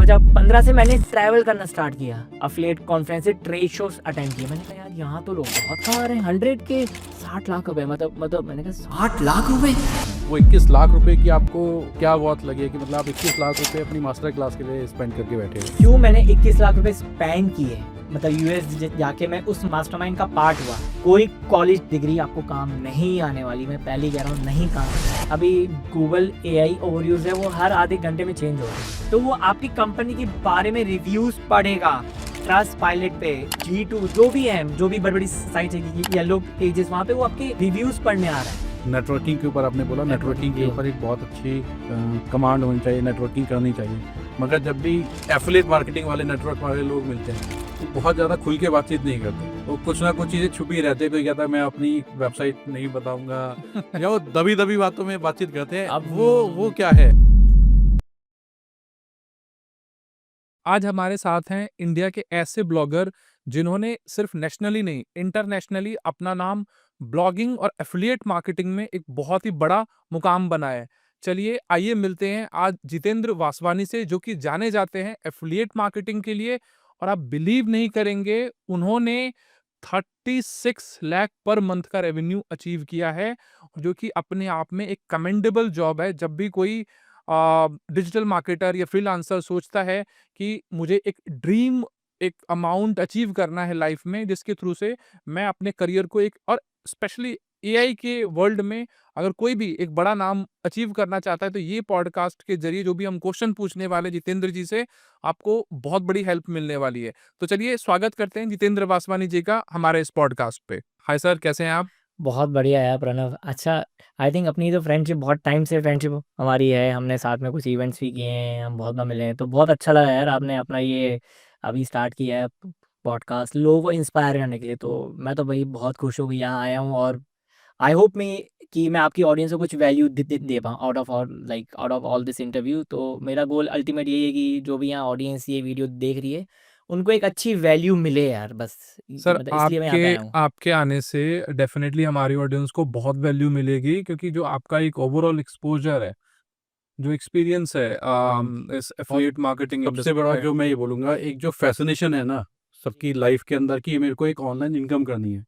2015 से मैंने ट्रैवल करना स्टार्ट किया, affiliate conference, trade shows attend किए। मैंने कहा यार यहाँ तो लोग बहुत कमा रहे हैं, 100 के 60 लाख रुपए, मतलब मैंने कहा 60 लाख रुपए। वो 21 लाख रुपए की आपको क्या बात लगी कि मतलब आप 21 लाख रुपए अपनी मास्टर क्लास के लिए स्पेंड करके बैठे हो? क्यों मैंने 21 लाख रुपए स्पेंड किए, मतलब यूएस जाके मैं उस मास्टरमाइंड का पार्ट हुआ। कोई कॉलेज डिग्री आपको काम नहीं आने वाली, मैं पहले ही कह रहा हूँ, नहीं काम। अभी गूगल एआई ओवरयूज है, वो हर आधे घंटे में चेंज हो रहा है, तो वो आपकी कंपनी के बारे में रिव्यूज पढ़ेगा ट्रस्ट पायलट पे, G2 जो भी है, जो भी बड़ी बड़ी साइट है, येलो पेजेस, वहाँ पे वो आपके रिव्यूज पढ़ने आ रहा है। नेटवर्किंग के ऊपर आपने बोला, नेटवर्किंग के ऊपर एक बहुत अच्छी कमांड होनी चाहिए, नेटवर्किंग करनी चाहिए। मगर जब भी एफिलिएट मार्केटिंग वाले, नेटवर्क वाले लोग मिलते हैं तो बहुत ज़्यादा खुल के बातचीत नहीं करते, तो कुछ ना कुछ चीज़ें छुपी रहती है। कोई कहता है मैं अपनी वेबसाइट नहीं बताऊंगा या वो दबी दबी बातों में बातचीत करते हैं। अब वो क्या है? आज हमारे साथ हैं इंडिया के ऐसे ब्लॉगर जिन्होंने सिर्फ नेशनली नहीं, इंटरनेशनली अपना नाम ब्लॉगिंग और एफिलिएट मार्केटिंग में एक बहुत ही बड़ा मुकाम बनाया है। चलिए आइए मिलते हैं आज जितेंद्र वासवानी से, जो कि जाने जाते हैं एफिलिएट मार्केटिंग के लिए। और आप बिलीव नहीं करेंगे, उन्होंने 36 लाख पर मंथ का रेवेन्यू अचीव किया है, जो कि अपने आप में एक कमेंडेबल जॉब है। जब भी कोई डिजिटल मार्केटर या फ्रीलांसर सोचता है कि मुझे एक अमाउंट अचीव करना है लाइफ में, जिसके थ्रू से मैं अपने करियर को एक, और स्पेशली एआई के वर्ल्ड में अगर कोई भी एक बड़ा नाम अचीव करना चाहता है, तो ये पॉडकास्ट के जरिए जो भी हम क्वेश्चन पूछने वाले जितेंद्र जी से, आपको बहुत बड़ी हेल्प मिलने वाली है। तो चलिए स्वागत करते हैं जितेंद्र वासवानी जी का हमारे इस पॉडकास्ट पे। हाय सर, कैसे हैं आप? बहुत बढ़िया यार प्रणव। अच्छा, आई थिंक अपनी तो फ्रेंडशिप बहुत टाइम से फ्रेंडशिप हमारी है, हमने साथ में कुछ इवेंट्स भी किए हैं, हम बहुत बार मिले हैं, तो बहुत अच्छा लगा यार आपने अपना ये अभी स्टार्ट किया है पॉडकास्ट लोगों को इंस्पायर करने के लिए। तो मैं तो भाई बहुत खुश हूँ कि यहाँ आया हूँ, और आई होप कि मैं आपकी ऑडियंस को कुछ वैल्यू दे पाऊँ out of all this interview. तो मेरा गोल अल्टीमेट यही है कि जो भी यहाँ ऑडियंस ये वीडियो देख रही है, उनको एक अच्छी वैल्यू मिले यार, बस सर मतलब इसलिए मैं यहाँ पे आया हूँ। आपके आने से डेफिनेटली हमारी ऑडियंस को बहुत वैल्यू मिलेगी, क्योंकि जो आपका एक ओवरऑल एक्सपोजर है, जो एक्सपीरियंस है इस एफिलिएट मार्केटिंग सबसे बड़ा जो मैं ये बोलूंगा, एक जो फैसिनेशन है ना सबकी लाइफ के अंदर की, मेरे को एक ऑनलाइन इनकम करनी है,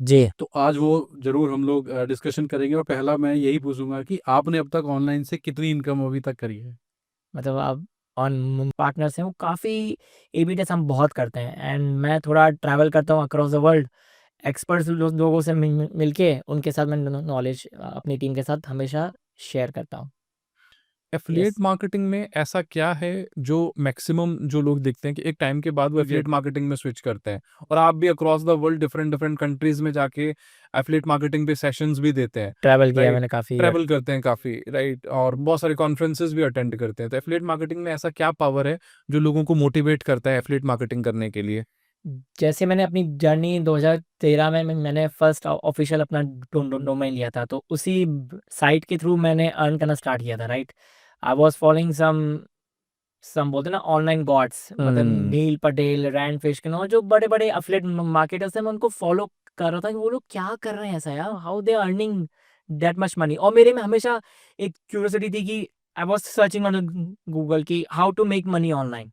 जी, तो आज वो जरूर हम लोग डिस्कशन करेंगे। और पहला मैं यही पूछूंगा कि आपने अब तक ऑनलाइन से कितनी इनकम अभी तक करी है? मतलब आप ऑन पार्टनर्स हैं वो काफ़ी ए/बी टेस्ट हम बहुत करते हैं, एंड मैं थोड़ा ट्रैवल करता हूँ अक्रॉस द वर्ल्ड, एक्सपर्ट्स लोगों से मिलके उनके साथ मैं नॉलेज अपनी टीम के साथ हमेशा शेयर करता हूँ। एफिलिएट यस, मार्केटिंग में ऐसा क्या है जो मैक्सिमम जो लोग देखते हैं कि एक टाइम के बाद वो एफिलिएट मार्केटिंग में स्विच करते हैं, और आप भी across the world different different countries में जाके एफिलिएट मार्केटिंग पे सेशंस भी देते हैं, ट्रैवल किया राइट? मैंने काफ़ी। ट्रैवल करते हैं काफ़ी, राइट? और बहुत सारे कॉन्फ्रेंसेस भी अटेंड करते हैं। तो एफिलिएट मार्केटिंग में ऐसा क्या पावर है जो लोगों को मोटिवेट करता है एफिलिएट मार्केटिंग करने के लिए? जैसे मैंने अपनी जर्नी 2013 में मैंने फर्स्ट ऑफिशियल अपना डोमेन लिया था, तो उसी साइट के थ्रू मैंने अर्न करना स्टार्ट किया था, right? I was following some बोलते हैं ना ऑनलाइन गॉड्स, मतलब नील पटेल, रैंड फिश्किन, और जो बड़े बड़े अफिलिएट मार्केटर्स हैं, मैं उनको फॉलो कर रहा था कि वो लोग क्या कर रहे हैं ऐसा यार, how they earning that much money. और मेरे में हमेशा एक क्यूरियोसिटी थी कि I was searching on Google कि how to make money online,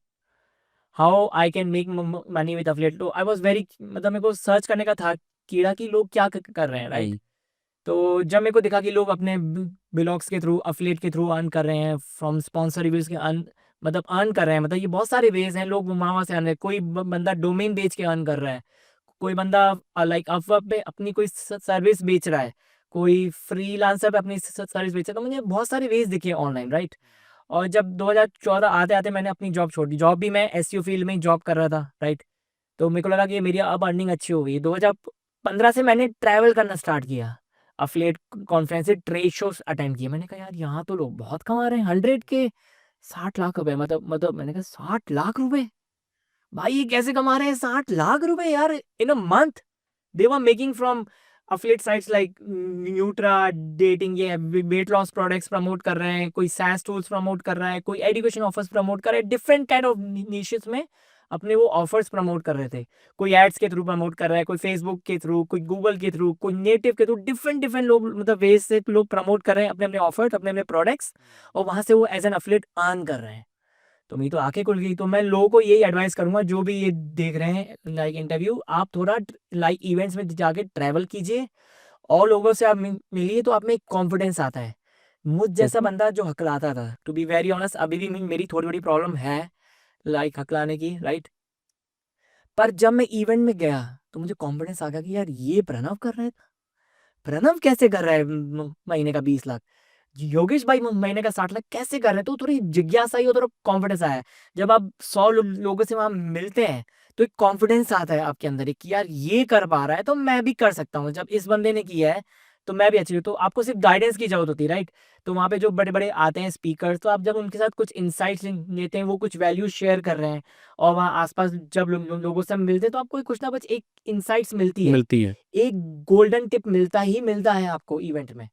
how I can make money with affiliate. तो आई वाज वेरी, मतलब मेरे को सर्च करने का था कीड़ा कि लोग क्या कर रहे हैं, राइट? तो जब मेरे को दिखा कि लोग अपने ब्लॉग्स के थ्रू, अफिलिएट के थ्रू अर्न कर रहे हैं, फ्रॉम स्पॉन्सर रिव्यूज के अर्न, मतलब अर्न कर रहे हैं, मतलब ये बहुत सारे वेज हैं, लोग वहाँ से अर्न है। कोई बंदा डोमेन बेच के अर्न कर रहा है, कोई बंदा लाइक अपवर्क पे अपनी कोई सर्विस बेच रहा है, कोई फ्रीलांसर पे अपनी सर्विस बेच रहा है। तो मुझे बहुत सारे वेज दिखे ऑनलाइन, राइट? और जब 2014 आते आते मैंने अपनी जॉब छोड़ दी, जॉब भी मैं एसईओ फील्ड में जॉब कर रहा था, राइट? तो मेरे को लगा कि मेरी अब अर्निंग अच्छी हो गई। 2015 से मैंने ट्रैवल करना स्टार्ट किया, affiliate conference, trade shows attend किए। मैंने कहा यार यहाँ तो लोग बहुत कमा रहे हैं, 100 के 60 लाख रुपए, मतलब मैंने कहा 60 लाख रुपए, भाई ये कैसे कमा रहे हैं 60 लाख रुपए यार in a month. They were making from affiliate sites like nutra, dating, ये वेट लॉस प्रोडक्ट्स प्रमोट कर रहे हैं, कोई सैस टूल्स प्रमोट कर रहा है, कोई एजुकेशन ऑफर्स प्रमोट कर रहे हैं, डिफरेंट काइंड ऑफ निशेस में अपने वो ऑफर्स प्रमोट कर रहे थे। कोई एड्स के थ्रू प्रमोट कर रहा है, कोई फेसबुक के थ्रू, कोई गूगल के थ्रू, कोई नेटिव के थ्रू, डिफरेंट डिफरेंट लोग, मतलब वेज से लोग प्रमोट कर रहे हैं अपने अपने ऑफर्स, अपने अपने प्रोडक्ट्स, और वहां से वो एज एन अफिलिएट अर्न कर रहे हैं। तो मेरी तो आंखें खुल गई। तो मैं लोगों को यही एडवाइस करूंगा जो भी ये देख रहे हैं लाइक इंटरव्यू, आप थोड़ा लाइक इवेंट्स में जाके ट्रैवल कीजिए और लोगों से आप मिलिए, तो आप में एक कॉन्फिडेंस आता है। मुझ जैसा बंदा जो हकलाता था, टू बी वेरी ऑनेस्ट, अभी भी मेरी थोड़ी बड़ी प्रॉब्लम है लाइक हकलाने की, राइट। पर जब मैं इवेंट में गया तो मुझे कॉन्फिडेंस आ गया कि यार ये प्रणव कर रहा है। प्रणव कैसे कर रहा है महीने का 20 लाख, योगेश भाई महीने का 60 लाख कैसे कर रहे हैं। तो थोड़ी जिज्ञासा ही हो, थोड़ा कॉन्फिडेंस आया। जब आप 100 लोगों से वहां मिलते हैं तो एक कॉन्फिडेंस आता है आपके अंदर कि यार ये कर पा रहा है तो मैं भी कर सकता हूँ। जब इस बंदे ने किया है तो मैं भी अच्छी, तो आपको सिर्फ गाइडेंस की जरूरत होती है, राइट। तो वहाँ पे जो बड़े बड़े आते हैं स्पीकर्स, तो आप जब उनके साथ कुछ इंसाइट्स लेते हैं, वो कुछ वैल्यू शेयर कर रहे हैं, और वहाँ आसपास जब लोगों से मिलते हैं तो आपको कुछ ना कुछ एक इंसाइट्स मिलती है, मिलती है। एक गोल्डन टिप मिलता है आपको इवेंट में।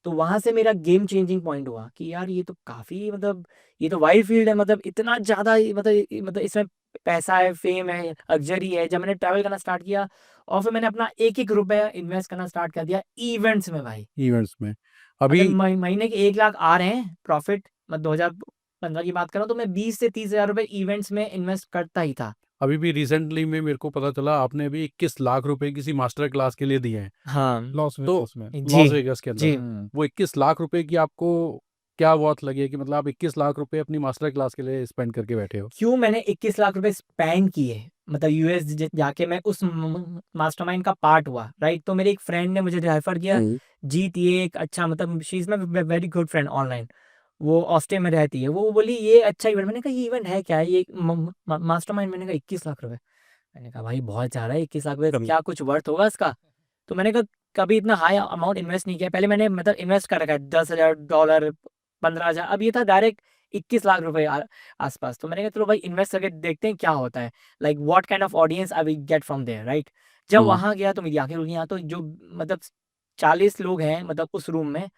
तो वहां से मेरा गेम चेंजिंग पॉइंट हुआ कि यार ये तो काफी मतलब ये तो वाइड फील्ड है, मतलब इतना ज्यादा मतलब इसमें पैसा है, फेम है, लग्जरी है। जब मैंने ट्रैवल करना स्टार्ट किया और फिर मैंने अपना एक एक रुपया इन्वेस्ट करना स्टार्ट कर दिया इवेंट्स में भाई। इवेंट्स में अगर अभी महीने के 1 लाख आ रहे हैं प्रॉफिट, मैं 2015 की बात कर रहा हूँ, तो मैं 20 से 30 हजार रुपए इवेंट्स में इन्वेस्ट करता ही था। अभी भी रिसेंटली में मेरे को पता चला आपने अभी 21 लाख रुपए किसी मास्टर क्लास के लिए दिए हैं। हाँ लॉस तो वेगास में। जी लॉस वेगास के अंदर जी। वो 21 लाख रुपए की आपको क्या बात लगी है कि मतलब आप 21 लाख रुपए अपनी मास्टर क्लास के लिए स्पेंड करके बैठे हो? क्यों मैंने 21 लाख रुपए स्पेंड किए, मतलब यूएस जाके मैं उस मास्टरमाइंड का पार्ट हुआ, राइट। तो मेरे एक फ्रेंड ने मुझे रेफर किया, जीत, ये एक अच्छा मतलब she is my very good friend online, वो ऑस्ट्रिया में रहती है। वो बोली ये अच्छा इवेंट, मैंने कहा ये इवेंट है क्या है, ये मास्टरमाइंड। मैंने कहा 21 लाख रुपए, मैंने कहा भाई बहुत ज्यादा है 21 लाख रुपए, क्या कुछ वर्थ होगा इसका। तो मैंने कहा कभी इतना हाई अमाउंट इन्वेस्ट नहीं किया। पहले मैंने मतलब इन्वेस्ट कर रखा है $10,000, 15,000, अब ये था डायरेक्ट 21 लाख रुपए आसपास। तो मैंने कहा चलो भाई इन्वेस्ट करके देखते हैं क्या होता है, like what kind of audience I will get from there, right. जब वहां गया तो मेरी आंखें खुल गई। यहाँ तो जो मतलब 40 लोग हैं मतलब उस रूम में,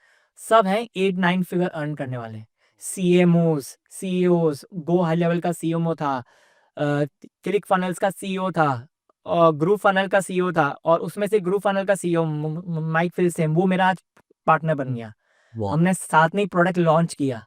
सब हैं 8-9 फिगर अर्न करने वाले, CMOs, CEOs, go high level का CMO था, क्लिक फनल्स का CEO था, और ग्रुप फनल का CEO था, और उसमें से ग्रुप फनल का CEO माइक फिलसेम, वो मेरा आज पार्टनर बन गया। वाह। हमने साथ में ही प्रोडक्ट लॉन्च किया,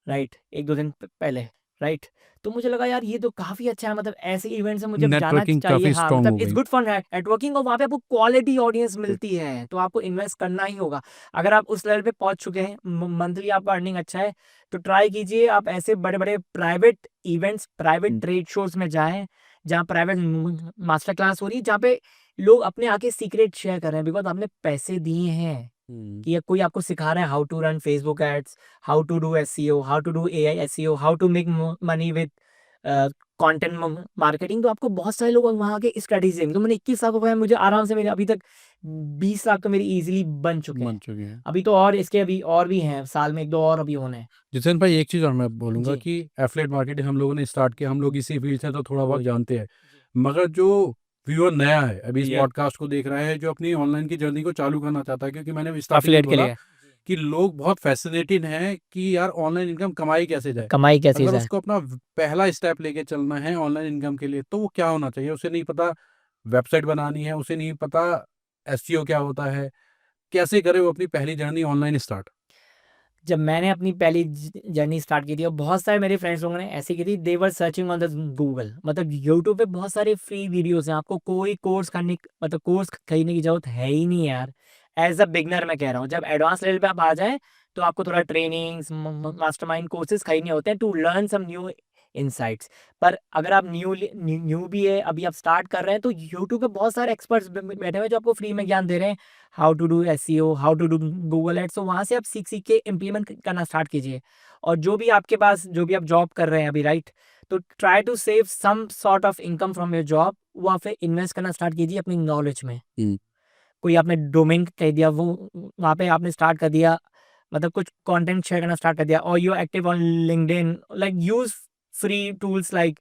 राइट, 1-2 दिन पहले, राइट। तो मुझे लगा यार ये तो काफी अच्छा है, मतलब ऐसे इवेंट्स में मुझे अब जाना नेटवर्किंग चाहिए। काफी हाँ स्ट्रांग मतलब हो इट्स गई। गुड फॉर नेटवर्किंग, और वहाँ पे आपको क्वालिटी ऑडियंस मिलती है, तो आपको इन्वेस्ट करना ही होगा। अगर आप उस लेवल पे पहुंच चुके हैं, मंथली आपका अर्निंग अच्छा है, तो ट्राई कीजिए आप ऐसे बड़े बड़े private events, private trade shows में जाएं, जहाँ प्राइवेट मास्टर क्लास हो रही है, जहाँ पे लोग अपने आके सीक्रेट शेयर कर रहे हैं, बिकॉज आपने पैसे दिए हैं कि कोई आपको सिखा रहा है how to run Facebook ads, how to do SEO, how to do AI SEO, how to make money with content marketing. तो आपको बहुत सारे लोग वहां के स्ट्रेटेजी देंगे। तो मैंने 21 लाख रुपए, मुझे आराम से, मेरे अभी तक 20 लाख तो मेरी इजीली बन चुके बन हैं। चुके हैं। अभी तो और इसके अभी और भी हैं, साल में 1-2 और अभी होने हैं। जितेंद्र भाई एक चीज़ और मैं बोलूँगा जी कि एफिलिएट मार्केटिंग हम लोगों ने स्टार्ट किया, हम लोग इसी फील्ड से तो थोड़ा बहुत जानते हैं, जी मगर जो व्यूअर नया है अभी इस Yeah. पॉडकास्ट को देख रहा है, जो अपनी ऑनलाइन की जर्नी को चालू करना चाहता है, क्योंकि मैंने स्टार्टिंग में एफिलिएट के बोला लिए कि लोग बहुत फैसिनेटेड हैं कि यार ऑनलाइन इनकम कमाई कैसे जाए। कमाई कैसी अगर है। उसको अपना पहला स्टेप लेके चलना है ऑनलाइन इनकम के लिए, तो वो क्या होना चाहिए? उसे नहीं पता वेबसाइट बनानी है, उसे नहीं पता एसईओ क्या होता है, कैसे करे वो अपनी पहली जर्नी ऑनलाइन स्टार्ट? जब मैंने अपनी पहली जर्नी स्टार्ट की थी, और बहुत सारे मेरे फ्रेंड्स लोगों ने ऐसी की थी, they were searching on the Google, मतलब यूट्यूब पे बहुत सारे फ्री वीडियोस हैं, आपको कोई कोर्स करने मतलब कोर्स खरीदने की जरूरत है ही नहीं यार। एज अ बिगनर मैं कह रहा हूँ, जब एडवांस लेवल पे आप आ जाए तो आपको थोड़ा ट्रेनिंग्स, मास्टरमाइंड कोर्सेज खरीदने होते हैं to learn some new insights. पर अगर आप न्यू भी है, अभी आप स्टार्ट कर रहे हैं, तो यूट्यूब पे बहुत सारे एक्सपर्ट्स बैठे हुए हैं जो आपको फ्री में ज्ञान दे रहे हैं, how to do SEO, how to do Google ads. तो वहाँ से आप सीख सीख के इम्प्लीमेंट करना स्टार्ट कीजिए। और जो भी आपके पास, जो भी आप जॉब कर रहे हैं अभी, राइट, तो try to save some sort of income from your job, वहाँ पे इन्वेस्ट करना स्टार्ट कीजिए अपनी नॉलेज में। कोई आपने डोमेन कह दिया, वो वहाँ पे आपने स्टार्ट कर दिया, मतलब कुछ कंटेंट शेयर करना स्टार्ट कर दिया, और you active on LinkedIn, like use free tools, like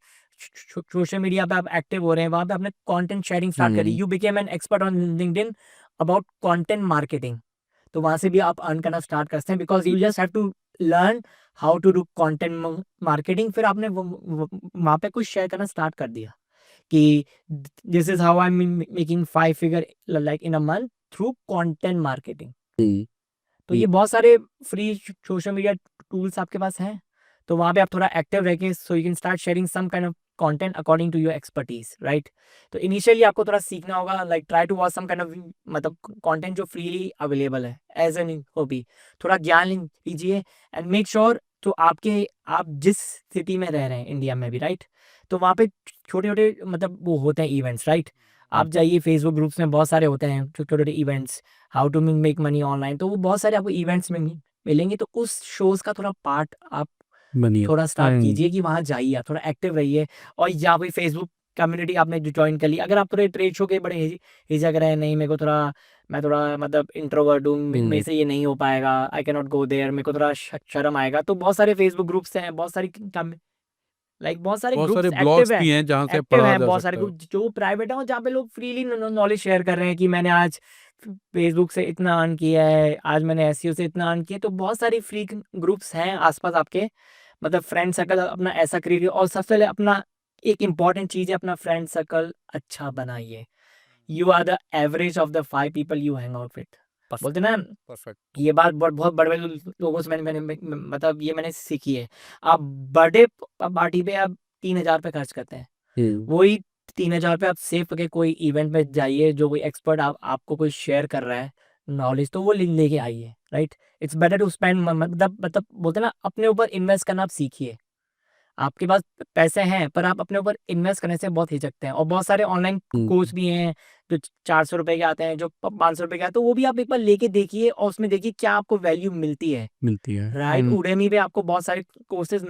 social media पे आप एक्टिव हो रहे हैं, वहाँ पे आपने कंटेंट शेयरिंग स्टार्ट करी, you became an expert on LinkedIn about content marketing. तो वहाँ से भी आप अर्न करना स्टार्ट कर सकते हैं, because you just have to learn how to do content marketing. फिर आपने वहाँ पे कुछ शेयर करना स्टार्ट कर दिया कि this is how I am making 5 figure like in a month through content marketing. तो ये बहुत सारे फ्री सोशल मीडिया टूल्स आपके पास हैं, तो वहाँ पे आप थोड़ा एक्टिव रह के so you can start sharing some kind of content according to your expertise, right? तो इनिशियली आपको थोड़ा सीखना होगा, like try to watch some kind of मतलब कंटेंट जो फ्रीली अवेलेबल है एज एन हॉबी। थोड़ा ज्ञान लीजिए एंड मेक श्योर तो आप जिस सिटी में रह रहे हैं इंडिया में भी, राइट, तो वहाँ पे छोटे छोटे मतलब वो होते हैं इवेंट्स, राइट? आप जाइए फेसबुक ग्रुप्स में बहुत सारे होते हैं छोटे छोटे events, how to make money online, तो वो बहुत सारे आपको इवेंट्स में मिलेंगे। तो उस शोज़ का थोड़ा पार्ट आप बनिए। थोड़ा स्टार्ट कीजिए कि वहाँ जाइए, आप थोड़ा एक्टिव रहिए। और या कोई फेसबुक कम्युनिटी आपने ज्वाइन कर ली, अगर आप थोड़े ट्रेड शो के बड़े हिचक रहे हैं, नहीं मेरे को थोड़ा मैं थोड़ा मतलब इंट्रोवर्ट हूँ, मेरे से ये नहीं हो पाएगा, I can not go there, मेरे को थोड़ा शर्म आएगा, तो बहुत सारे फेसबुक ग्रुप्स हैं, बहुत सारी बहुत सारे बहुत सारे ग्रुप्स ब्लॉग्स भी हैं जहाँ से पढ़ा जा बहुत सारे सकता है। ग्रुप जो प्राइवेट हैं, जहाँ पे लोग फ्रीली नॉलेज शेयर कर रहे हैं कि मैंने आज फेसबुक से इतना अर्न किया है, आज मैंने एसईओ से इतना अर्न किया। तो बहुत सारी फ्री ग्रुप्स हैं आसपास आपके, मतलब फ्रेंड सर्कल अपना ऐसा क्रिएट। और सबसे पहले अपना एक इम्पॉर्टेंट चीज़ है, अपना फ्रेंड सर्कल अच्छा बनाइए। You are the average of the 5 people you hang out with. बोलते ना, परफेक्ट। ये बात बहुत बड़े बड़े लोगों से मतलब ये मैंने सीखी है। आप बर्थडे पार्टी पे आप 3,000 रुपये खर्च करते हैं, वही 3,000 रुपये आप सेव करके कोई इवेंट में जाइए, जो कोई एक्सपर्ट आपको कोई शेयर कर रहा है नॉलेज, तो वो लेके आइए, right? It's better to spend, मतलब बोलते ना, अपने ऊपर इन्वेस्ट करना आप सीखिए। आपके पास पैसे हैं पर आप अपने ऊपर इन्वेस्ट करने से बहुत हिचकते हैं। और बहुत सारे ऑनलाइन कोर्स भी हैं जो 400 रुपए के आते हैं, जो 500 रुपए के आते हैं, तो वो भी आप एक बार लेके देखिए और उसमें देखिए क्या आपको वैल्यू मिलती है, राइट? उडेमी पे आपको बहुत सारे कोर्सेज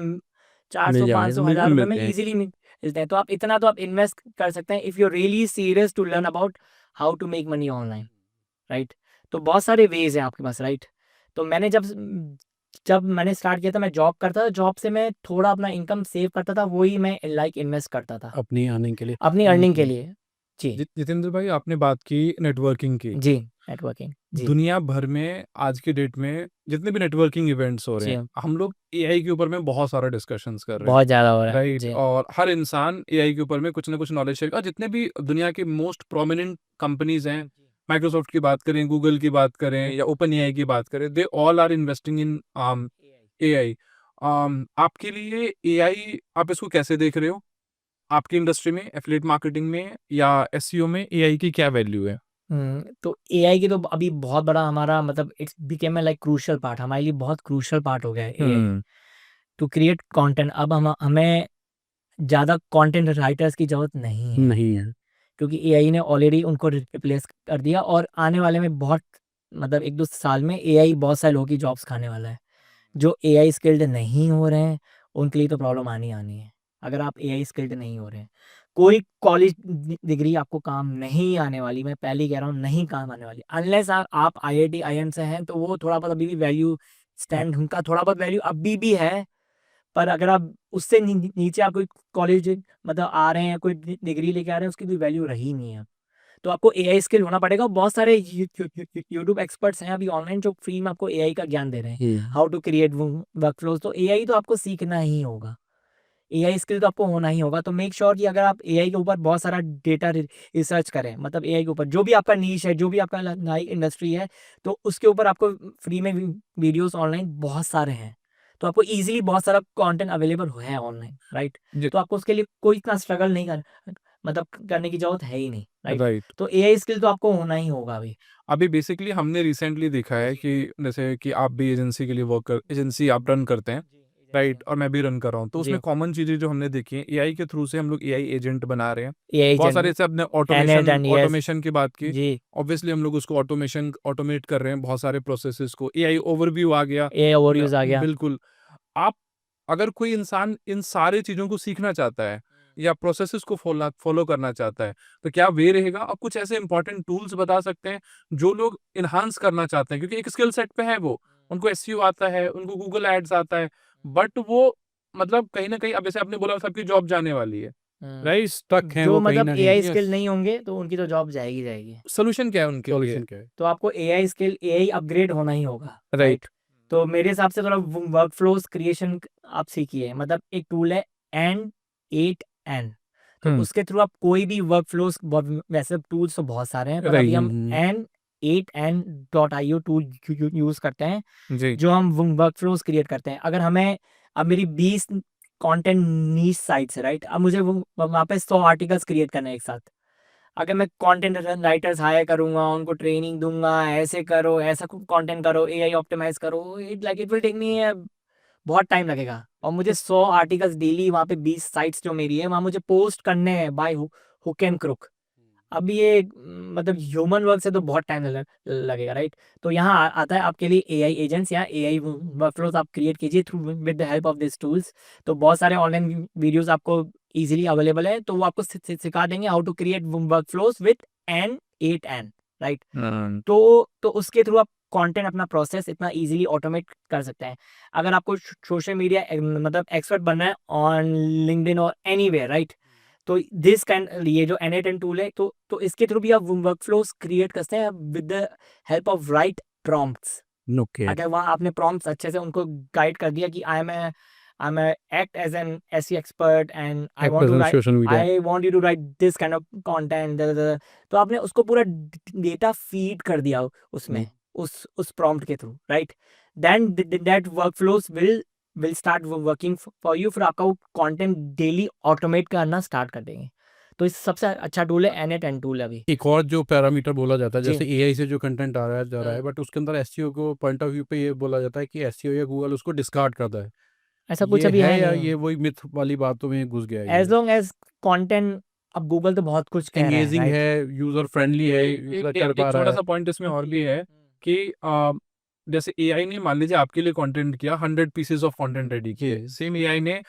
400 500 1000 रुपए में इजीली मिलते हैं। तो आप इतना तो आप इन्वेस्ट कर सकते हैं if you really serious to learn about how to make money online, right? तो बहुत सारे वेज हैं आपके पास, राइट? तो मैंने जब मैंने स्टार्ट किया था, मैं जॉब करता था, जॉब से मैं थोड़ा अपना इनकम सेव करता था, वही मैं लाइक इन्वेस्ट करता था अपनी अर्निंग के लिए। अपनी अर्निंग के लिए। जी जितेंद्र भाई, आपने बात की नेटवर्किंग की। जी, नेटवर्किंग जी दुनिया भर में आज की डेट में जितने भी नेटवर्किंग इवेंट्स हो रहे जी, हैं, हम लोग एआई के ऊपर में बहुत सारा डिस्कशंस कर रहे हैं, बहुत ज़्यादा हो रहा है राइट? जी और हर इंसान एआई के ऊपर में कुछ ना कुछ नॉलेज शेयर। और जितने भी दुनिया के मोस्ट प्रोमिनेंट कंपनीज हैं, माइक्रोसॉफ्ट की बात करें, गूगल की बात करें या ओपन एआई की बात करें, they all are investing in AI. आपके लिए एआई, आप इसको कैसे देख रहे हो? आपकी इंडस्ट्री में, एफिलिएट मार्केटिंग में या एसईओ में एआई की क्या वैल्यू है? तो एआई की तो अभी बहुत बड़ा हमारा मतलब it's became a like crucial part, हमारे लिए बहुत क्रूशियल पार्ट हो गया है एआई टू क्रिएट कंटेंट। अब हमें ज़्यादा कंटेंट राइटर्स की ज़रूरत नहीं है, क्योंकि एआई ने ऑलरेडी उनको रिप्लेस कर दिया। और आने वाले में बहुत मतलब 1-2 साल में एआई बहुत सारे लोगों की जॉब्स खाने वाला है। जो एआई स्किल्ड नहीं हो रहे हैं उनके लिए तो प्रॉब्लम आनी है। अगर आप एआई स्किल्ड नहीं हो रहे हैं, कोई कॉलेज डिग्री आपको काम नहीं आने वाली, मैं पहले ही कह रहा हूँ, नहीं काम आने वाली, अनलेस आप आईआईटी आईएम से हैं, तो वो थोड़ा बहुत अभी भी वैल्यू स्टैंड, उनका थोड़ा बहुत वैल्यू अभी भी है। पर अगर आप उससे नीचे आप कोई कॉलेज मतलब आ रहे हैं, कोई डिग्री लेके आ रहे हैं, उसकी कोई वैल्यू रही नहीं है। तो आपको एआई स्किल होना पड़ेगा। बहुत सारे यूट्यूब एक्सपर्ट्स हैं अभी ऑनलाइन जो फ्री में आपको एआई का ज्ञान दे रहे हैं, हाउ टू क्रिएट वर्कफ्लोज। तो एआई तो आपको सीखना ही होगा, एआई स्किल तो आपको होना ही होगा। तो मेक श्योर कि अगर आप एआई के ऊपर बहुत सारा डेटा रिसर्च करें, मतलब एआई के ऊपर जो भी आपका नीश है, जो भी आपका नई इंडस्ट्री है, तो उसके ऊपर आपको फ्री में वीडियोस ऑनलाइन बहुत सारे हैं। तो आपको इजीली बहुत सारा कंटेंट अवेलेबल है ऑनलाइन, राइट? तो आपको उसके लिए कोई इतना स्ट्रगल नहीं मतलब करने की जरूरत है ही नहीं, राइट? राइट। तो एआई स्किल तो आपको होना ही होगा अभी। अभी बेसिकली हमने रिसेंटली देखा है कि जैसे कि आप भी एजेंसी के लिए एजेंसी आप रन करते हैं, राइट? और मैं भी रन कर रहा हूँ, तो उसमें कॉमन चीजें जो हमने देखी है, एआई के थ्रू से हम लोग एआई एजेंट बना रहे हैं। एआई बहुत सारे से अपने ऑटोमेशन की बात की, जी, ऑब्वियसली हम लोग उसको ऑटोमेट कर रहे हैं, बहुत सारे प्रोसेसेस को। एआई ओवरव्यू आ गया, एआई ओवरव्यूज आ गया। बिल्कुल। आप, अगर कोई इंसान इन सारे चीजों को सीखना चाहता है या प्रोसेसेस को फॉलो करना चाहता है, तो क्या वे रहेगा? आप कुछ ऐसे इंपॉर्टेंट टूल्स बता सकते हैं जो लोग इन्हांस करना चाहते हैं, क्योंकि एक स्किल सेट पे है वो, उनको एसईओ आता है, उनको गूगल एड्स आता है, बट वो मतलब कहीं ना कहीं, अब जैसे आपने बोला सबकी जॉब जाने वाली है, राइट? स्टक हैं जो वो कहीं मतलब ना एआई कहीं। स्किल नहीं होंगे तो उनकी तो जॉब जाएगी। सोल्यूशन क्या है उनके लिए? सॉल्यूशन क्या है? तो आपको एआई स्किल, एआई अपग्रेड होना ही होगा, राइट। तो मेरे हिसाब से थोड़ा वर्क फ्लोज क्रिएशन आप सीखिए। मतलब एक टूल है N8N, तो उसके थ्रू आप कोई भी वर्क फ्लोज, वैसे टूल्स तो बहुत सारे हैं, पर अभी हम N8N.io टूल यूज करते हैं, जी। जो हम वर्क फ्लोज क्रिएट करते हैं। अगर हमें अब मेरी 20 कंटेंट नीश साइट्स है, राइट? अब मुझे वो वहाँ पे 100 आर्टिकल्स क्रिएट करने हैं एक साथ। अगर मैं कंटेंट राइटर्स हायर करूँगा, उनको ट्रेनिंग दूँगा, ऐसे करो, ऐसा कंटेंट करो, एआई ऑप्टिमाइज़ करो, इट विल टेक मी बहुत टाइम लगेगा। और मुझे 100 आर्टिकल्स डेली वहाँ पे 20 साइट्स जो मेरी है, वहाँ मुझे पोस्ट करने हैं बाय हुक एंड क्रुक। अब ये मतलब ह्यूमन वर्क से तो बहुत टाइम लगेगा, राइट? तो यहाँ आता है आपके लिए एआई एजेंट्स या एआई वर्कफ्लोज आप क्रिएट कीजिए through with the help of this tools. तो बहुत सारे ऑनलाइन वीडियोस आपको इजीली अवेलेबल है, तो वो आपको सिखा देंगे how to create workflows with N8N, right? तो उसके थ्रू आप कंटेंट अपना प्रोसेस इतना इजीली ऑटोमेट कर सकते हैं। अगर आपको सोशल मीडिया मतलब एक्सपर्ट बनना है ऑन लिंक्डइन और एनीवेयर, राइट? तो दिस काइंड ये जो N8N टूल है, तो इसके थ्रू भी आप वर्कफ्लोज क्रिएट कर सकते हैं with the help of right prompts. Okay. अगर वहाँ आपने प्रॉम्प्ट्स अच्छे से उनको गाइड कर दिया कि I'm a act as an SE expert and I Act want as to on write social media. I want you to write this kind of content, तो आपने उसको पूरा डेटा फीड कर दिया उसमें, उस प्रॉम्प्ट के through, right? Then that workflows will start working for you. फिर आपका वो कंटेंट डेली ऑटोमेट करना स्टार्ट कर देंगे। तो इस सबसे अच्छा टूल है N8N टूल अभी। एक और जो पैरामीटर बोला जाता है, जी। जैसे एआई से जो कंटेंट आ रहा है जा रहा है, बट उसके अंदर एसईओ को पॉइंट ऑफ व्यू पे ये बोला जाता है कि एसईओ या गूगल उसको डिस्कार्ड करता है। ऐसा कुछ ये अभी है है या नहीं, ये वही मिथ वाली बातों में घुस गया है? एज लॉन्ग एज कंटेंट, अब गूगल तो बहुत कुछ कह रहा है, एंगेजिंग राइट? है, यूजर फ्रेंडली है, यूजर कर पा एक रहा छोटा है। सा पॉइंट इसमें और भी है कि जैसे एआई ने मान लीजिए आपके लिए कंटेंट किया, 100 पीसेस ऑफ कंटेंट रेडी किए, सेम एआई ने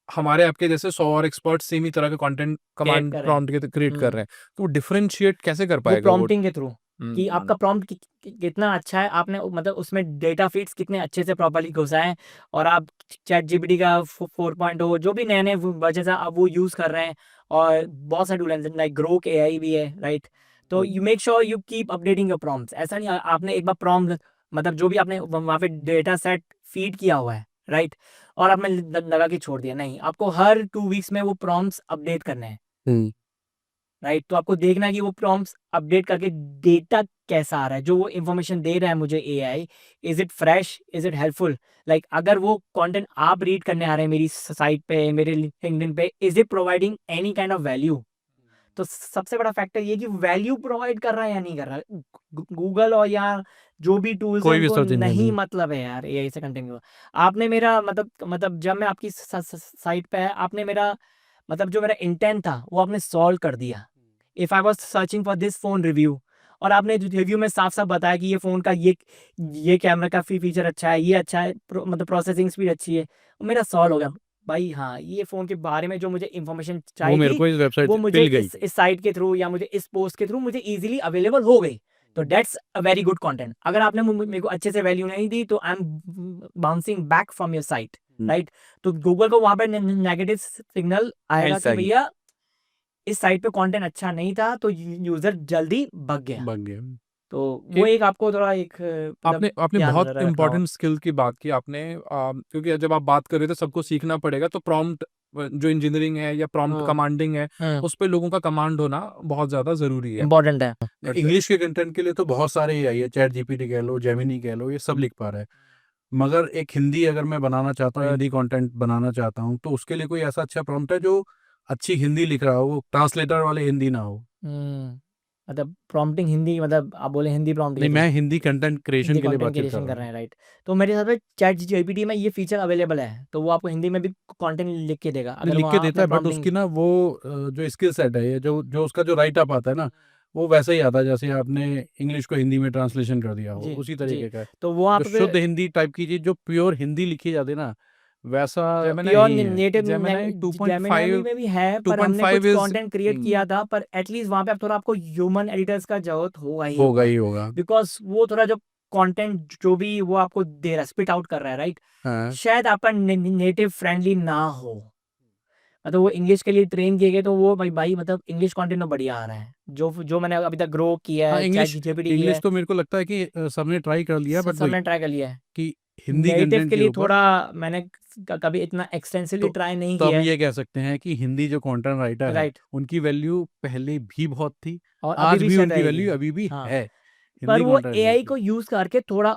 हमारे आपके जैसे 100 और एक्सपर्ट सेम ही तरह के कंटेंट कमांड कर रहे हैं। प्रॉम्प्ट के क्रिएट कर रहे हैं, तो वो डिफरेंशिएट कैसे कर वो पाएगा वो? प्रॉम्प्टिंग के थ्रू कि आपका प्रॉम्प्ट कितना अच्छा है, आपने मतलब उसमें डेटा फीड्स कितने अच्छे से प्रॉपर्ली घुसा है, और आप चैट जीपीटी का 4.0 जो भी नए नए वर्जन आप वो यूज़ कर रहे हैं, और बहुत सारे टूल लाइक ग्रोक एआई भी है, राइट? तो you make sure you keep updating your prompts. ऐसा नहीं आपने एक बार प्रॉम्प्ट मतलब जो भी आपने वहाँ पे डेटा सेट फीड किया हुआ है, राइट, और आपने लगा के छोड़ दिया, नहीं, आपको हर 2 वीक्स में वो प्रॉम्प्ट्स अपडेट करने हैं, राइट? तो आपको देखना है कि वो प्रॉम्प्ट्स अपडेट करके डेटा कैसा आ रहा है, जो वो इन्फॉर्मेशन दे रहा है मुझे AI, is it fresh, is it helpful? Like अगर वो कंटेंट आप रीड करने आ रहे हैं मेरी साइट पे, मेरे लिंक्डइन पे, is it providing any kind of value? तो सबसे बड़ा फैक्टर ये कि वैल्यू प्रोवाइड कर रहा है या नहीं कर रहा है। गूगल और या जो भी टूल्स है कोई भी उनको सर्च इंजन नहीं नहीं। मतलब है यार एआई से कंटेंट को। आपने मेरा मतलब जब मैं आपकी साइट पे है, आपने मेरा मतलब जो मेरा इंटेंट था वो आपने सॉल्व कर दिया। If I was searching for this phone review, और आपने रिव्यू में साफ साफ बताया कि ये फोन का ये कैमरा का फीचर अच्छा है, ये अच्छा है, मतलब प्रोसेसिंग स्पीड अच्छी है, मेरा सॉल्व हो गया भाई। हाँ, ये फ़ोन के बारे में जो मुझे इन्फॉर्मेशन वो चाहिए मेरे थी, को इस वेबसाइट वो से मुझे मिल गई। इस साइट के थ्रू या मुझे इस पोस्ट के थ्रू मुझे ईज़िली अवेलेबल हो गई। तो that's a very good content. अगर आपने मेरे को अच्छे से वैल्यू नहीं दी, तो I am bouncing back from your site, right? तो गूगल को वहाँ पे नेगेटिव सिग्नल आएगा कि भैया इस साइट पे कंटेंट अच्छा नहीं था, तो यूज़र जल्दी भग गया। बन गया। तो वो एक आपको थोड़ा एक आपने ध्यान बहुत रखना होगा। इंपॉर्टेंट स्किल की बात की आपने, क्योंकि जब आप बात कर रहे थे सबको सीखना पड़ेगा, तो प्रॉम्प्ट जो इंजीनियरिंग है या प्रॉम्प्ट कमांडिंग है, उस पे लोगों का कमांड होना बहुत ज्यादा जरूरी है। इम्पोर्टेंट है। इंग्लिश के कंटेंट के लिए तो बहुत सारे एआई है, चैट जीपीटी कह लो, जेमिनी कह लो, ये सब लिख पा रहा है। मगर एक हिंदी अगर मैं बनाना चाहता हूँ, हिंदी कंटेंट बनाना चाहता हूँ, तो उसके लिए कोई ऐसा अच्छा प्रॉम्प्ट है जो अच्छी हिंदी लिख रहा हो, ट्रांसलेटर वाले हिंदी ना हो? मतलब प्रॉम्प्टिंग हिंदी, मतलब आप बोले हिंदी प्रॉम्प्ट नहीं, के मैं through Hindi content creation Hindi के लिए कंटेंट बातचीत कर क्रिएशन रहा कर रहे हूँ। हैं, राइट? तो मेरे हिसाब से चैट जीपीटी में ये फीचर अवेलेबल है, तो वो आपको हिंदी में भी कंटेंट लिख के देगा अगर लिख के वहाँ देता आपने है, बट प्रॉम्प्टिंग। उसकी ना वो जो स्किल सेट है, ये जो जो उसका जो राइट अप आता है ना, वो वैसा ही आता है जैसे आपने इंग्लिश को हिंदी में ट्रांसलेशन कर दिया हो, जी उसी जी, तरीके का है। तो वो आप जो शुद्ध हिंदी टाइप की चीज, जो प्योर हिंदी लिखी जाती है ना, वैसा प्योर नहीं है। नेटिव जेमिनी जेमिनी 2.5 में भी है, पर हमने 2.5 कुछ इज कंटेंट क्रिएट किया था, पर एटलीस्ट वहाँ पे अब थोड़ा आपको ह्यूमन एडिटर्स का जरूरत होगा ही होगा होगा, ही होगा। बिकॉज वो थोड़ा जो कंटेंट जो भी वो आपको दे रहा है, स्पिट आउट कर रहा है, राइट? हाँ, शायद आपका नेटिव फ्रेंडली ना हो, मतलब वो इंग्लिश के लिए ट्रेन किए गए, तो वो भाई मतलब इंग्लिश कंटेंट में बढ़िया आ रहा है, जो मैंने अभी तक ग्रो किया हाँ, है, चैट इंग्लिश जीपीटी किया इंग्लिश है, तो मेरे को लगता है कि सबने ट्राई कर लिया, बट वही सबने ट्राई कर लिया है। कि हिंदी नेटिव कंटेंट के के लिए ऊपर। थोड़ा मैंने कभी इतना एक्सटेंसिवली तो ट्राई नहीं तो हम किया है, ये कह सकते हैं कि हिंदी जो कंटेंट राइटर है, राइट? उनकी वैल्यू पहले भी बहुत थी, और अभी आज भी भी शायद उनकी रहेगी, वैल्यू अभी भी हाँ। है पर हिंदी वो कंटेंट एआई की। को यूज करके थोड़ा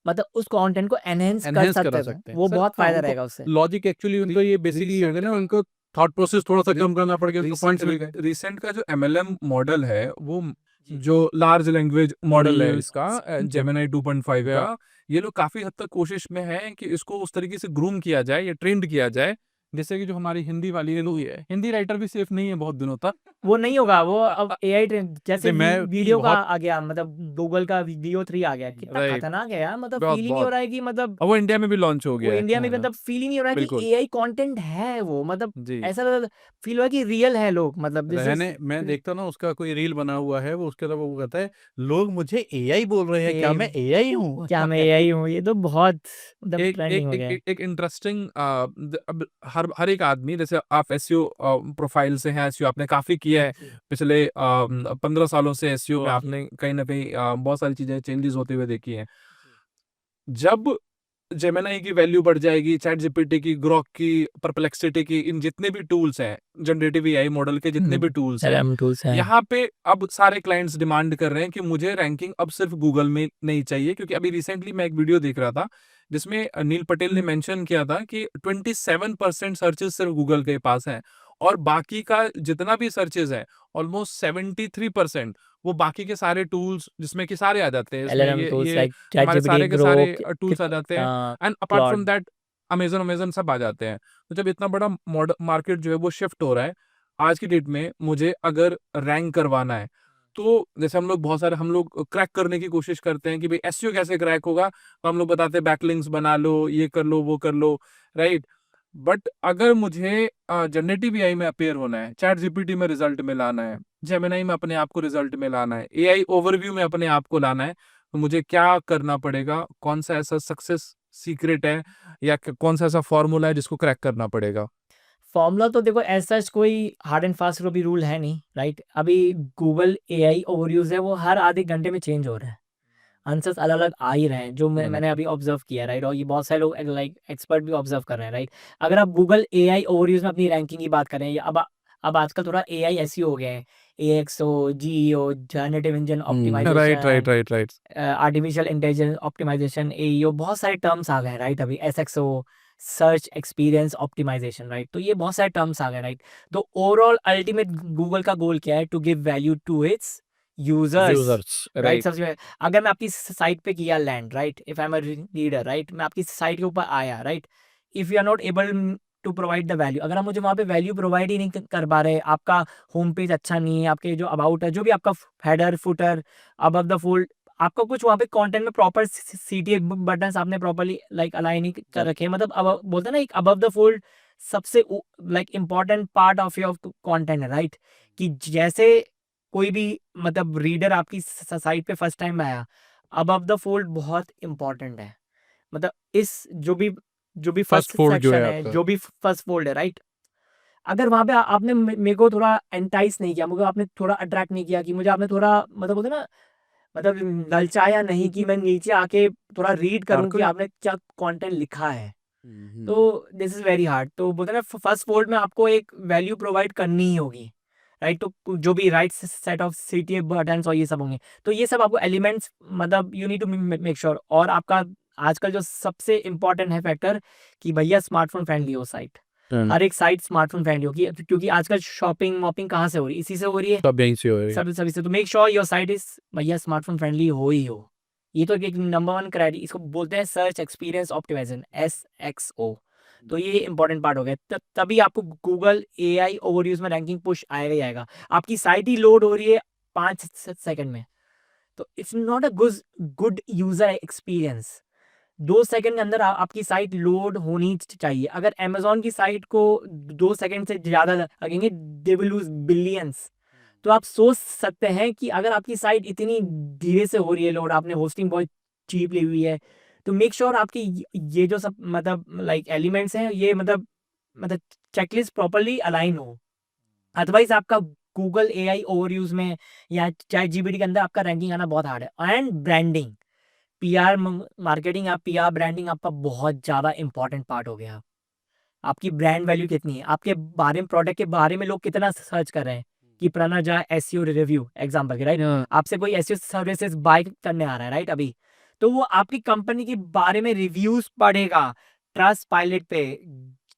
मतलब उस कंटेंट को एनहेंस कर एनहेंस सकते करा थे, सकते हैं वो सर। बहुत हाँ, फायदा उनको रहेगा उससे। लॉजिक एक्चुअली उनको ये बेसिकली होगा ना, उनको थॉट प्रोसेस थोड़ा सा कम करना पड़ गया, पॉइंट्स मिल गए। रिसेंट का जो एमएलएम मॉडल है वो जो लार्ज लैंग्वेज मॉडल है इसका जेमिनी 2.5 का, ये लोग काफी हद तक कोशिश में है कि इसको उस तरीके से ग्रूम किया जाए या ट्रेंड किया जाए, जैसे कि जो हमारी हिंदी वाली ये लोग है, हिंदी राइटर भी सेफ नहीं है बहुत दिनों तक। वो नहीं होगा, वो अब एआई ट्रेंड जैसे मैं वीडियो का बहुत आ गया, मतलब गूगल का वीडियो 3 आ गया, कितना राइट, खतरनाक है यार, मतलब बहुत फील ही नहीं हो बहुत रहा है कि मतलब अब वो इंडिया में भी लॉन्च हो वो गया है। इंडिया में भी, मतलब फील ही नहीं हो रहा है कि बिल्कुल एआई कंटेंट है वो, मतलब जी। ऐसा फील हुआ कि रियल है लोग, मतलब दिस इज रहने मैं देखता ना उसका कोई रील बना हुआ है, वो उसके अलावा वो कहता है लोग मुझे एआई बोल रहे हैं, क्या एआई, मैं एआई हूँ? क्या मैं एआई हूँ, ये तो बहुत मतलब एक ट्रेंडिंग एक हो एक गया है। एक, एक इंटरेस्टिंग अब हर एक आदमी, जैसे आप एसईओ प्रोफाइल से हैं, एसईओ आपने काफी किया है पिछले 15 सालों से, एसईओ में आपने कहीं ना कहीं बहुत सारी चीजें चेंजेस होते हुए देखी हैं। जब जेमिनी की वैल्यू बढ़ जाएगी, चैट जीपीटी की, ग्रॉक की, परप्लेक्सिटी की, इन जितने भी टूल्स हैं, जनरेटिव एआई मॉडल के जितने भी टूल्स हैं, LLM टूल्स हैं। यहाँ पे अब सारे क्लाइंट्स डिमांड कर रहे हैं कि मुझे रैंकिंग अब सिर्फ गूगल में नहीं चाहिए, क्योंकि अभी रिसेंटली मैं एक वीडियो देख रहा था जिसमें नील पटेल ने मेंशन किया था कि 27% सर्चेस सिर्फ गूगल के पास हैं, और बाकी का जितना भी सर्चेस है ऑलमोस्ट 73% वो बाकी के सारे टूल्स जिसमें कि सारे आ जाते हैं, इसमें LLM टूल्स ये लाइक हमारे ChatGPT, सारे के सारे ग्रोक, टूल्स आ जाते हैं, and apart from Claude. That Amazon Amazon सब आ जाते हैं। तो जब इतना बड़ा मार्केट जो है वो शिफ्ट हो रहा है, आज की डेट में मुझे अगर रैंक करवाना है, तो जैसे हम लोग क्रैक करने की कोशिश करते हैं कि भाई एसईओ कैसे क्रैक होगा, तो हम लोग बताते हैं बैकलिंक्स बना लो, ये कर लो, वो कर लो, राइट। बट अगर मुझे जनरेटिव एआई में अपेयर होना है, चैट जीपीटी में रिजल्ट में लाना है, जेमिनी में अपने आप को रिजल्ट में लाना है, एआई ओवरव्यू में अपने आप को लाना है, तो मुझे क्या करना पड़ेगा? कौन सा ऐसा सक्सेस सीक्रेट है, या कौन सा ऐसा फॉर्मूला है जिसको क्रैक करना पड़ेगा? फॉर्मूला तो देखो ऐसा कोई हार्ड एंड फास्ट भी रूल है नहीं, राइट। अभी गूगल एआई ओवरव्यूज है, वो हर आधे घंटे में चेंज हो रहा है, आंसर्स अलग अलग आ ही रहे हैं, जो मैंने अभी ऑब्जर्व किया, राइट। और ये बहुत सारे लोग लाइक एक्सपर्ट भी ऑब्जर्व कर रहे हैं, राइट। अगर आप गूगल एआई ओवरव्यूज में अपनी रैंकिंग की बात करें, या अब आजकल थोड़ा एआई ऐसी हो गया है, AXO, GEO, generative engine right right optimization, right right. Artificial intelligence optimization, AEO, बहुत सारे टर्म्स आ गए हैं, राइट। अभी SXO, search experience optimization, right. तो ये बहुत सारे टर्म्स आ गए, राइट। तो ओवरऑल अल्टीमेट गूगल का गोल क्या है? To give value to its users, users right. Right. सबसे पहले अगर मैं आपकी साइट पे किया land, right, if I am a reader, right, मैं आपकी साइट के ऊपर आया, right, if you are not able to provide the value, अगर आप मुझे वहाँ पे वैल्यू प्रोवाइड ही नहीं कर पा रहे, आपका होम पेज अच्छा नहीं है, आपके जो अबाउट है, जो भी आपका header footer, above the fold, आपका कुछ वहाँ पे कंटेंट में प्रॉपर सीटीए बटन आपने प्रॉपर्ली लाइक अलाइन नहीं कर रखे हैं, मतलब अब बोलते हैं ना एक अबव द फोल्ड सबसे like important part of your content है, राइट। कि जैसे कोई भी मतलब रीडर आपकी साइट पे फर्स्ट टाइम आया, अबव द फोल्ड बहुत इंपॉर्टेंट है, मतलब इस जो भी फर्स्ट फर्स्ट फोल्ड जो सेक्शन है है, आपका। जो भी फर्स्ट फोल्ड है, राइट। अगर वहां पे आपने मेरे को थोड़ा एंटाइस नहीं किया, मुझे आपने थोड़ा अट्रैक्ट नहीं किया, कि मुझे आपने थोड़ा मतलब बोलते ना, मतलब ललचाया नहीं कि मैं नीचे आके थोड़ा रीड करूं कि आपने क्या कंटेंट लिखा है, तो दिस इज वेरी हार्ड। तो बोलते ना फर्स्ट फोल्ड में आपको एक वैल्यू प्रोवाइड करनी ही होगी, राइट। तो जो भी right set of CTA buttons और ये सब होंगे, तो ये सब आपको एलिमेंट्स, मतलब you need to make sure. और आपका आजकल जो सबसे इम्पोर्टेंट है फैक्टर, कि भैया स्मार्टफोन फ्रेंडली हो साइट, हर एक साइट स्मार्टफोन फ्रेंडली होगी, क्योंकि आजकल शॉपिंग मॉपिंग कहाँ से हो रही है? इसी से हो रही है, सब यहीं से हो रही है। सभी से। तो make sure your site is भैया स्मार्टफोन फ्रेंडली हो ही हो। ये तो एक नंबर वन क्राइटेरिया, इसको बोलते हैं सर्च एक्सपीरियंस ऑप्टिमाइजेशन, SXO। तो ये इंपॉर्टेंट पार्ट हो गया, तभी आपको गूगल एआई ओवरव्यूज में रैंकिंग पुश आएगा ही आएगा। आपकी साइट ही लोड हो रही है 5 सेकंड में, तो it's not a good user experience. 2 second के अंदर आपकी साइट लोड होनी चाहिए। अगर अमेजोन की साइट को 2 सेकंड से ज्यादा लगेंगे, दे विल लूज बिलियंस। तो आप सोच सकते हैं कि अगर आपकी साइट इतनी धीरे से हो रही है लोड, आपने होस्टिंग बहुत चीप ली हुई है, तो मेक श्योर आपकी ये जो सब मतलब लाइक एलिमेंट्स हैं, ये मतलब चेकलिस्ट प्रॉपरली अलाइन हो। अदरवाइज आपका गूगल एआई ओवरव्यूज में या चैट जीपीटी के अंदर आपका रैंकिंग आना बहुत हार्ड है। एंड ब्रांडिंग, पीआर मार्केटिंग, आप पीआर ब्रांडिंग आपका बहुत ज़्यादा इंपॉर्टेंट पार्ट हो गया। आपकी ब्रांड वैल्यू कितनी है, आपके बारे में, प्रोडक्ट के बारे में लोग कितना सर्च कर रहे हैं, कि प्रणा झा एसईओ रिव्यू एग्जांपल के, राइट। आपसे कोई एसईओ सर्विसेज बाय करने आ रहा है, राइट। अभी तो वो आपकी कंपनी के बारे में रिव्यूज पढ़ेगा ट्रस्ट पायलट पे,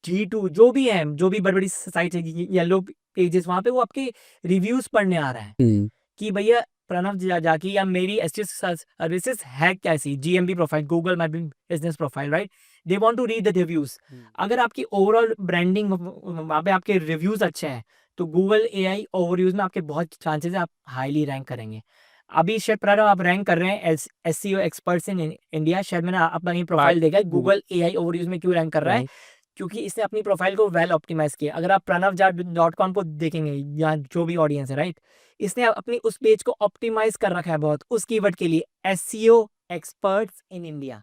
G2 जो भी है, जो भी बड़ी बड़ी साइट है, येलो पेजेस, वहां पे वो आपके रिव्यूज पढ़ने आ रहा है कि भैया प्रणव जाकी या मेरी एसटीएस सर्विसेज है कैसी, GMB profile, Google my business profile, right, they want to read the reviews. अगर आपकी ओवरऑल ब्रांडिंग वहाँ पे आपके रिव्यूज अच्छे हैं तो गूगल एआई ओवरव्यूज में आपके बहुत चांसेस है आप हाईली रैंक करेंगे। अभी शायद प्रणव आप रैंक कर रहे हैं एसईओ एक्सपर्ट्स इन इंडिया, शायद मैंने अपना ये प्रोफाइल देखा है, गूगल एआई ओवरव्यूज में क्यों रैंक कर रहा है, क्योंकि इसने अपनी प्रोफाइल को वेल ऑप्टिमाइज किया। अगर आप प्रणव.com को देखेंगे या जो भी ऑडियंस है, राइट, इसने अपनी उस पेज को ऑप्टिमाइज कर रखा है बहुत उस कीवर्ड के लिए, एसईओ एक्सपर्ट्स इन इंडिया।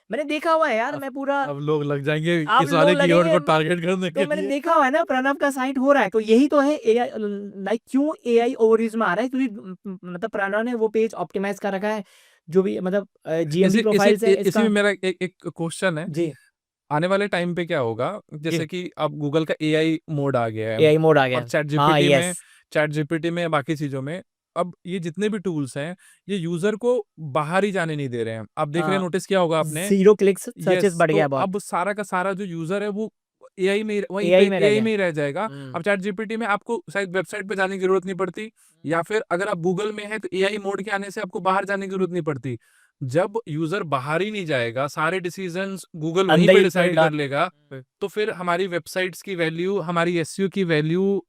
मैंने देखा हुआ है यार, मैं पूरा, अब लोग लग जाएंगे आप इस वाले लोग कीवर्ड लगेंगे, को टारगेट करने तो के मैंने लिए। देखा हुआ है ना प्रणव का साइट हो रहा है, तो यही तो है एआई, लाइक क्यों एआई ओवरव्यूज में आ रहा है, क्योंकि मतलब प्रणव ने वो पेज ऑप्टिमाइज कर रखा है, जो भी मतलब जीएमबी प्रोफाइल्स है इसी इसका। में मेरा एक क्वेश्चन है, जी, आने वाले टाइम पे क्या होगा, जैसे कि अब गूगल का एआई मोड आ गया है एआई मोड आ गया और चैट हाँ, जीपीटी में, यस, चैट जीपीटी में, बाकी चीजों में, अब ये जितने भी टूल्स हैं ये यूजर को बाहर ही जाने नहीं दे रहे हैं। आप देख रहे हैं, नोटिस किया होगा आपने, जीरो क्लिक्स सर्चेस यस, बढ़ तो गया बहुत, अब सारा का सारा जो यूजर है वो एआई में वहीं पे एआई में रह एआई गया। में ही रह जाएगा। अब चैट जीपीटी में आपको शायद वेबसाइट पे जाने की जरूरत नहीं पड़ती, या फिर अगर आप गूगल में है तो एआई मोड के आने से आपको बाहर जाने की जरूरत नहीं पड़ती। जब यूजर बाहर ही नहीं जाएगा, सारे डिसीजंस गूगल वहीं अंदर पे ही डिसाइड करेगा। कर लेगा, तो फिर हमारी वेबसाइट्स की वैल्यू, हमारी एसईओ की वैल्यू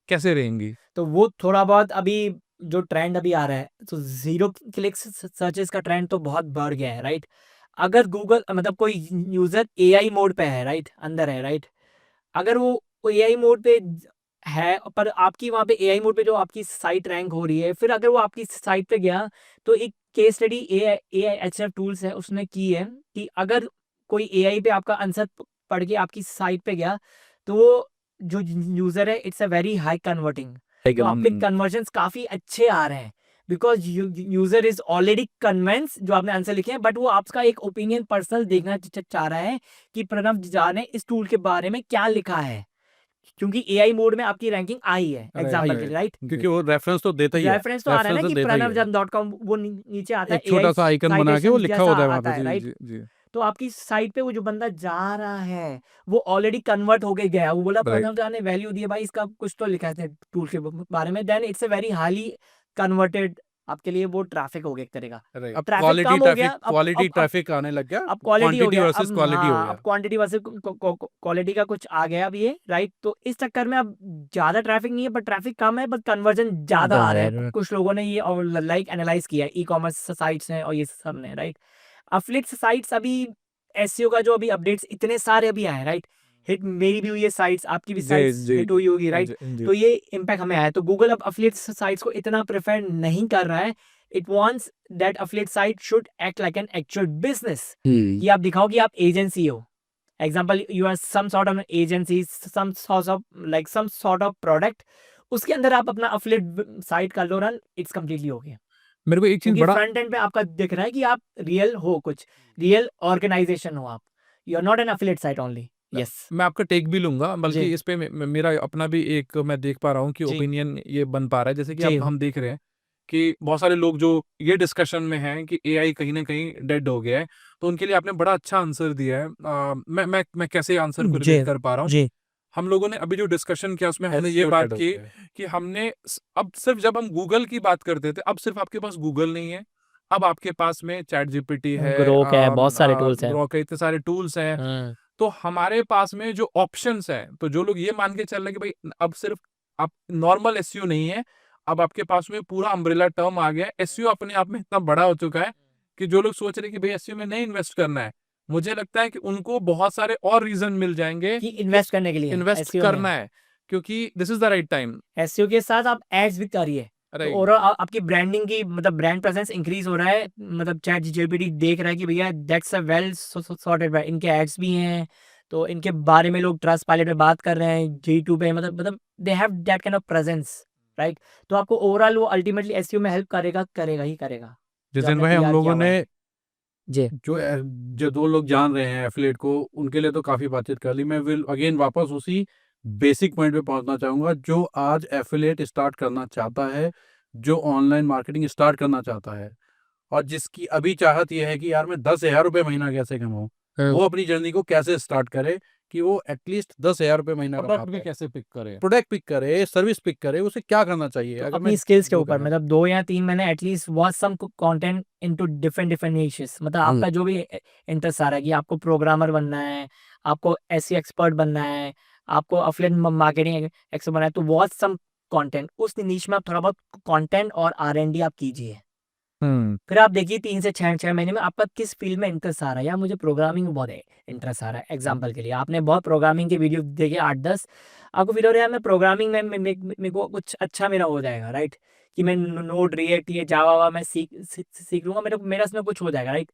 कैसे रहेंगी? तो वो थोड़ा बहुत अभी जो ट्रेंड अभी आ रहा है, तो जीरो क्लिक्स सर्चेस का ट्रेंड तो बहुत बढ़ गया है, राइट। अगर गूगल मतलब कोई यूजर एआई मोड पे है, राइट, अंदर है, राइट, अगर वो एआई मोड पे है, पर आपकी वहाँ पे एआई मोड पे जो आपकी साइट रैंक हो रही है, फिर अगर वो आपकी साइट पे गया, तो एक केस स्टडी एआईएचएफ टूल्स है उसने की है कि अगर कोई एआई पे आपका आंसर पढ़ के आपकी साइट पे गया, तो वो जो यूजर है it's a very high converting, तो आपके कन्वर्जन्स काफी अच्छे आ रहे हैं, because user is already convince जो आपने आंसर लिखे हैं, बट वो आपका एक ओपिनियन पर्सनल देखना चाह रहा है कि प्रणव झा ने इस टूल के बारे में क्या लिखा है, क्योंकि एआई मोड में आपकी रैंकिंग आई है एग्जांपल के लिए, राइट, क्योंकि वो रेफरेंस तो देता ही है, रेफरेंस तो आ रहा है ना रेफरेंस तो कि देता ही है, प्रणव.com वो नीचे आता है, एक छोटा सा आइकन बना के वो लिखा होता है वहां पे। है, जी राइट। जी जी, तो आपकी साइट पे वो जो बंदा जा रहा है वो ऑलरेडी कन्वर्ट होके गया, वो बोला राइट। प्रणव झा ने वैल्यू दी है भाई, इसका कुछ तो लिखा है टूल के बारे में, then it's a very highly converted, आपके लिए वो ट्रैफिक हो गया एक तरह का। राइट। अब ट्रैफिक क्वालिटी कम हो गया, ट्रैफिक, क्वालिटी ट्रैफिक आने लग गया, अब क्वालिटी हो क्वांटिटी गया, वर्सेस अब क्वालिटी हो हाँ, गया। अब क्वांटिटी वर्सेस क्वालिटी का कुछ आ गया अब ये, राइट। तो इस चक्कर में अब ज्यादा ट्रैफिक नहीं है, बट ट्रैफिक कम है, बट कन्वर्जन ज्यादा आ रहा है। कुछ लोगों ने ये और लाइक एनालाइज किया है, ई कॉमर्स साइट्स हैं और ये सब ने, राइट। अफिलिएट साइट्स अभी एसईओ का जो अभी अपडेट्स इतने सारे अभी आए, राइट, हिट मेरी भी हुई है साइट्स, आपकी भी जी साइट्स जी हिट हुई होगी, राइट। जी तो ये इम्पैक्ट हमें आया है, तो गूगल अब अफिलिएट साइट्स को इतना प्रेफर नहीं कर रहा है। It wants that affiliate site should act like an actual business, कि आप दिखाओ कि आप एजेंसी हो, example you are some sort of agency, some sort of product, उसके अंदर आप अपना अफिलिएट साइट कर लो रन, इट्स कंप्लीटली हो गया, मेरे को एक चीज क्योंकि बड़ा, फ्रंट एंड पे आपका दिख रहा है कि आप रियल हो, कुछ रियल ऑर्गेनाइजेशन हो आप, you are not an affiliate site only. Yes, मैं आपका टेक भी लूंगा, बल्कि जी इस पे मेरा अपना भी एक, मैं देख पा रहा हूँ कि जी ओपिनियन ये बन पा रहा है, जैसे कि जी अब हम देख रहे हैं कि बहुत सारे लोग जो ये डिस्कशन में हैं कि एआई कहीं ना कहीं डेड हो गया है, तो उनके लिए आपने बड़ा अच्छा आंसर दिया है। मैं कैसे आंसर को जी रिलेट कर पा रहा हूँ, जी हम लोगों ने अभी जो डिस्कशन किया उसमें हमने ये SEO बात dead हो की गया है। कि हमने अब सिर्फ जब हम गूगल की बात करते थे, अब सिर्फ आपके पास गूगल नहीं है, अब आपके पास में चैट जीपीटी है, ग्रोक है, बहुत सारे टूल्स हैं। ग्रोक है, इतने सारे टूल्स हैं। हम्म, तो हमारे पास में जो ऑप्शंस हैं, तो जो लोग ये मान के चल रहे हैं कि भाई अब सिर्फ आप नॉर्मल एसईओ नहीं है, अब आपके पास में पूरा अम्ब्रेला टर्म आ गया है, एसईओ अपने आप में इतना बड़ा हो चुका है कि जो लोग सोच रहे हैं कि भाई एसईओ में नहीं इन्वेस्ट करना है, मुझे लगता है कि उनको बहुत सारे और रीजन मिल जाएंगे कि इन्वेस्ट करने के लिए इन्वेस्ट एसईओ करना में, है, क्योंकि this is the right time. SEO के साथ आप एड्स भी करिए, तो राइट। ओवरऑल आपकी ब्रांडिंग की मतलब ब्रांड प्रेजेंस इंक्रीज हो रहा है, मतलब चैट जीपीटी देख रहा है कि भैया दैट्स अ वेल सॉर्टेड, इनके एड्स भी हैं, तो इनके बारे में लोग ट्रस्ट पायलट पे बात कर रहे हैं, G2 पे, मतलब they have that kind of presence, right. तो आपको ओवरऑल वो अल्टीमेटली एसईओ में हेल्प करेगा, करेगा ही करेगा, जो जितिन आपने भाई, हम तैयार किया लोगों हुआ ने है। जी जो दो लोग जान रहे हैं एफिलिएट को, उनके लिए तो काफी बातचीत कर ली। मैं विल अगेन वापस उसी बेसिक पॉइंट पे पहुंचना चाहूंगा, जो आज एफिलिएट स्टार्ट करना चाहता है, जो ऑनलाइन मार्केटिंग स्टार्ट करना चाहता है, और जिसकी अभी चाहत ये है कि यार मैं 10,000 रुपये महीना कैसे कमाऊं, वो अपनी जर्नी को कैसे स्टार्ट करे कि वो एटलीस्ट 10,000 रुपये महीना कमा प्रोडक्ट भी पाए। कैसे पिक करें। प्रोडक्ट पिक करे, सर्विस पिक करे, उसे क्या करना चाहिए तो अगर मैं अपनी स्किल्स के वो ऊपर करें। मतलब 2 या 3 मैंने at least watch some content into different niches, मतलब आपका जो भी इंटरेस्ट आ रहा है कि आपको प्रोग्रामर बनना है, आपको एसईओ एक्सपर्ट बनना है, आपको एफिलिएट मार्केटिंग एक्सपर्ट बनना है, तो वॉच सम कंटेंट, उस निश में आप थोड़ा बहुत कंटेंट और R&D आप कीजिए। फिर आप देखिए 3 से 6 महीने में आपका किस फील्ड में इंटरेस्ट आ रहा है। या मुझे प्रोग्रामिंग में बहुत इंटरेस्ट आ रहा है, एग्जांपल के लिए आपने बहुत प्रोग्रामिंग के वीडियो देखे 8-10, आपको फील हो रहा है यार मैं प्रोग्रामिंग में मेरे को कुछ अच्छा मेरा हो जाएगा, राइट, कि मैं नोड रिएक्ट ये जावा मैं सीख लूंगा, मेरा इसमें कुछ हो जाएगा, राइट।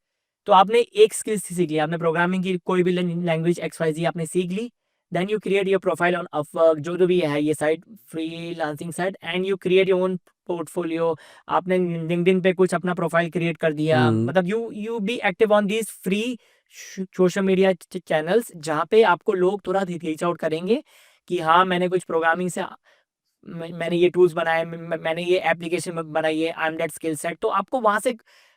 तो आपने एक स्किल सीख लिया, आपने प्रोग्रामिंग की कोई भी लैंग्वेज XYZ आपने सीख ली, then you create your profile on Upwork, जो भी है ये site, freelancing site, and you create your own portfolio. आपने लिंक्डइन पे कुछ अपना प्रोफाइल क्रिएट कर दिया, मतलब you be active on these free social media channels, जहाँ पे आपको लोग थोड़ा रीच आउट करेंगे कि हाँ मैंने कुछ प्रोग्रामिंग से मैंने ये टूल्स बनाए, मैंने ये एप्लीकेशन बनाई है, I am that skill set, तो आपको वहां से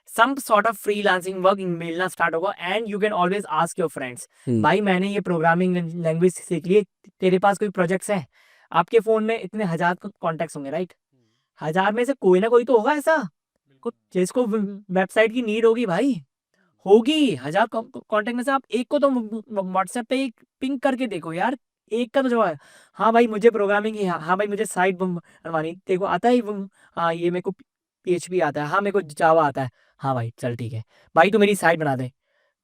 some sort of freelancing work मिलना स्टार्ट होगा। And you can always ask your friends, भाई मैंने ये प्रोग्रामिंग लैंग्वेज सीख ली, तेरे पास कोई प्रोजेक्ट्स हैं? आपके फोन में इतने हजार कॉन्टेक्ट्स होंगे, राइट, 1000 में से कोई ना कोई तो होगा ऐसा जिसको वेबसाइट की नीड होगी, भाई होगी। 1000 कांटेक्ट में से आप एक को तो व्हाट्सएप पे एक पिंग करके देखो यार, एक का तो जवाब है, हाँ भाई मुझे प्रोग्रामिंग ही, हाँ भाई मुझे साइट बनवानी, तेरे को आता है हाँ ये मेरे को PHP आता है, हाँ मेरे को जावा आता है, हाँ भाई चल ठीक है भाई तू मेरी साइट बना दे,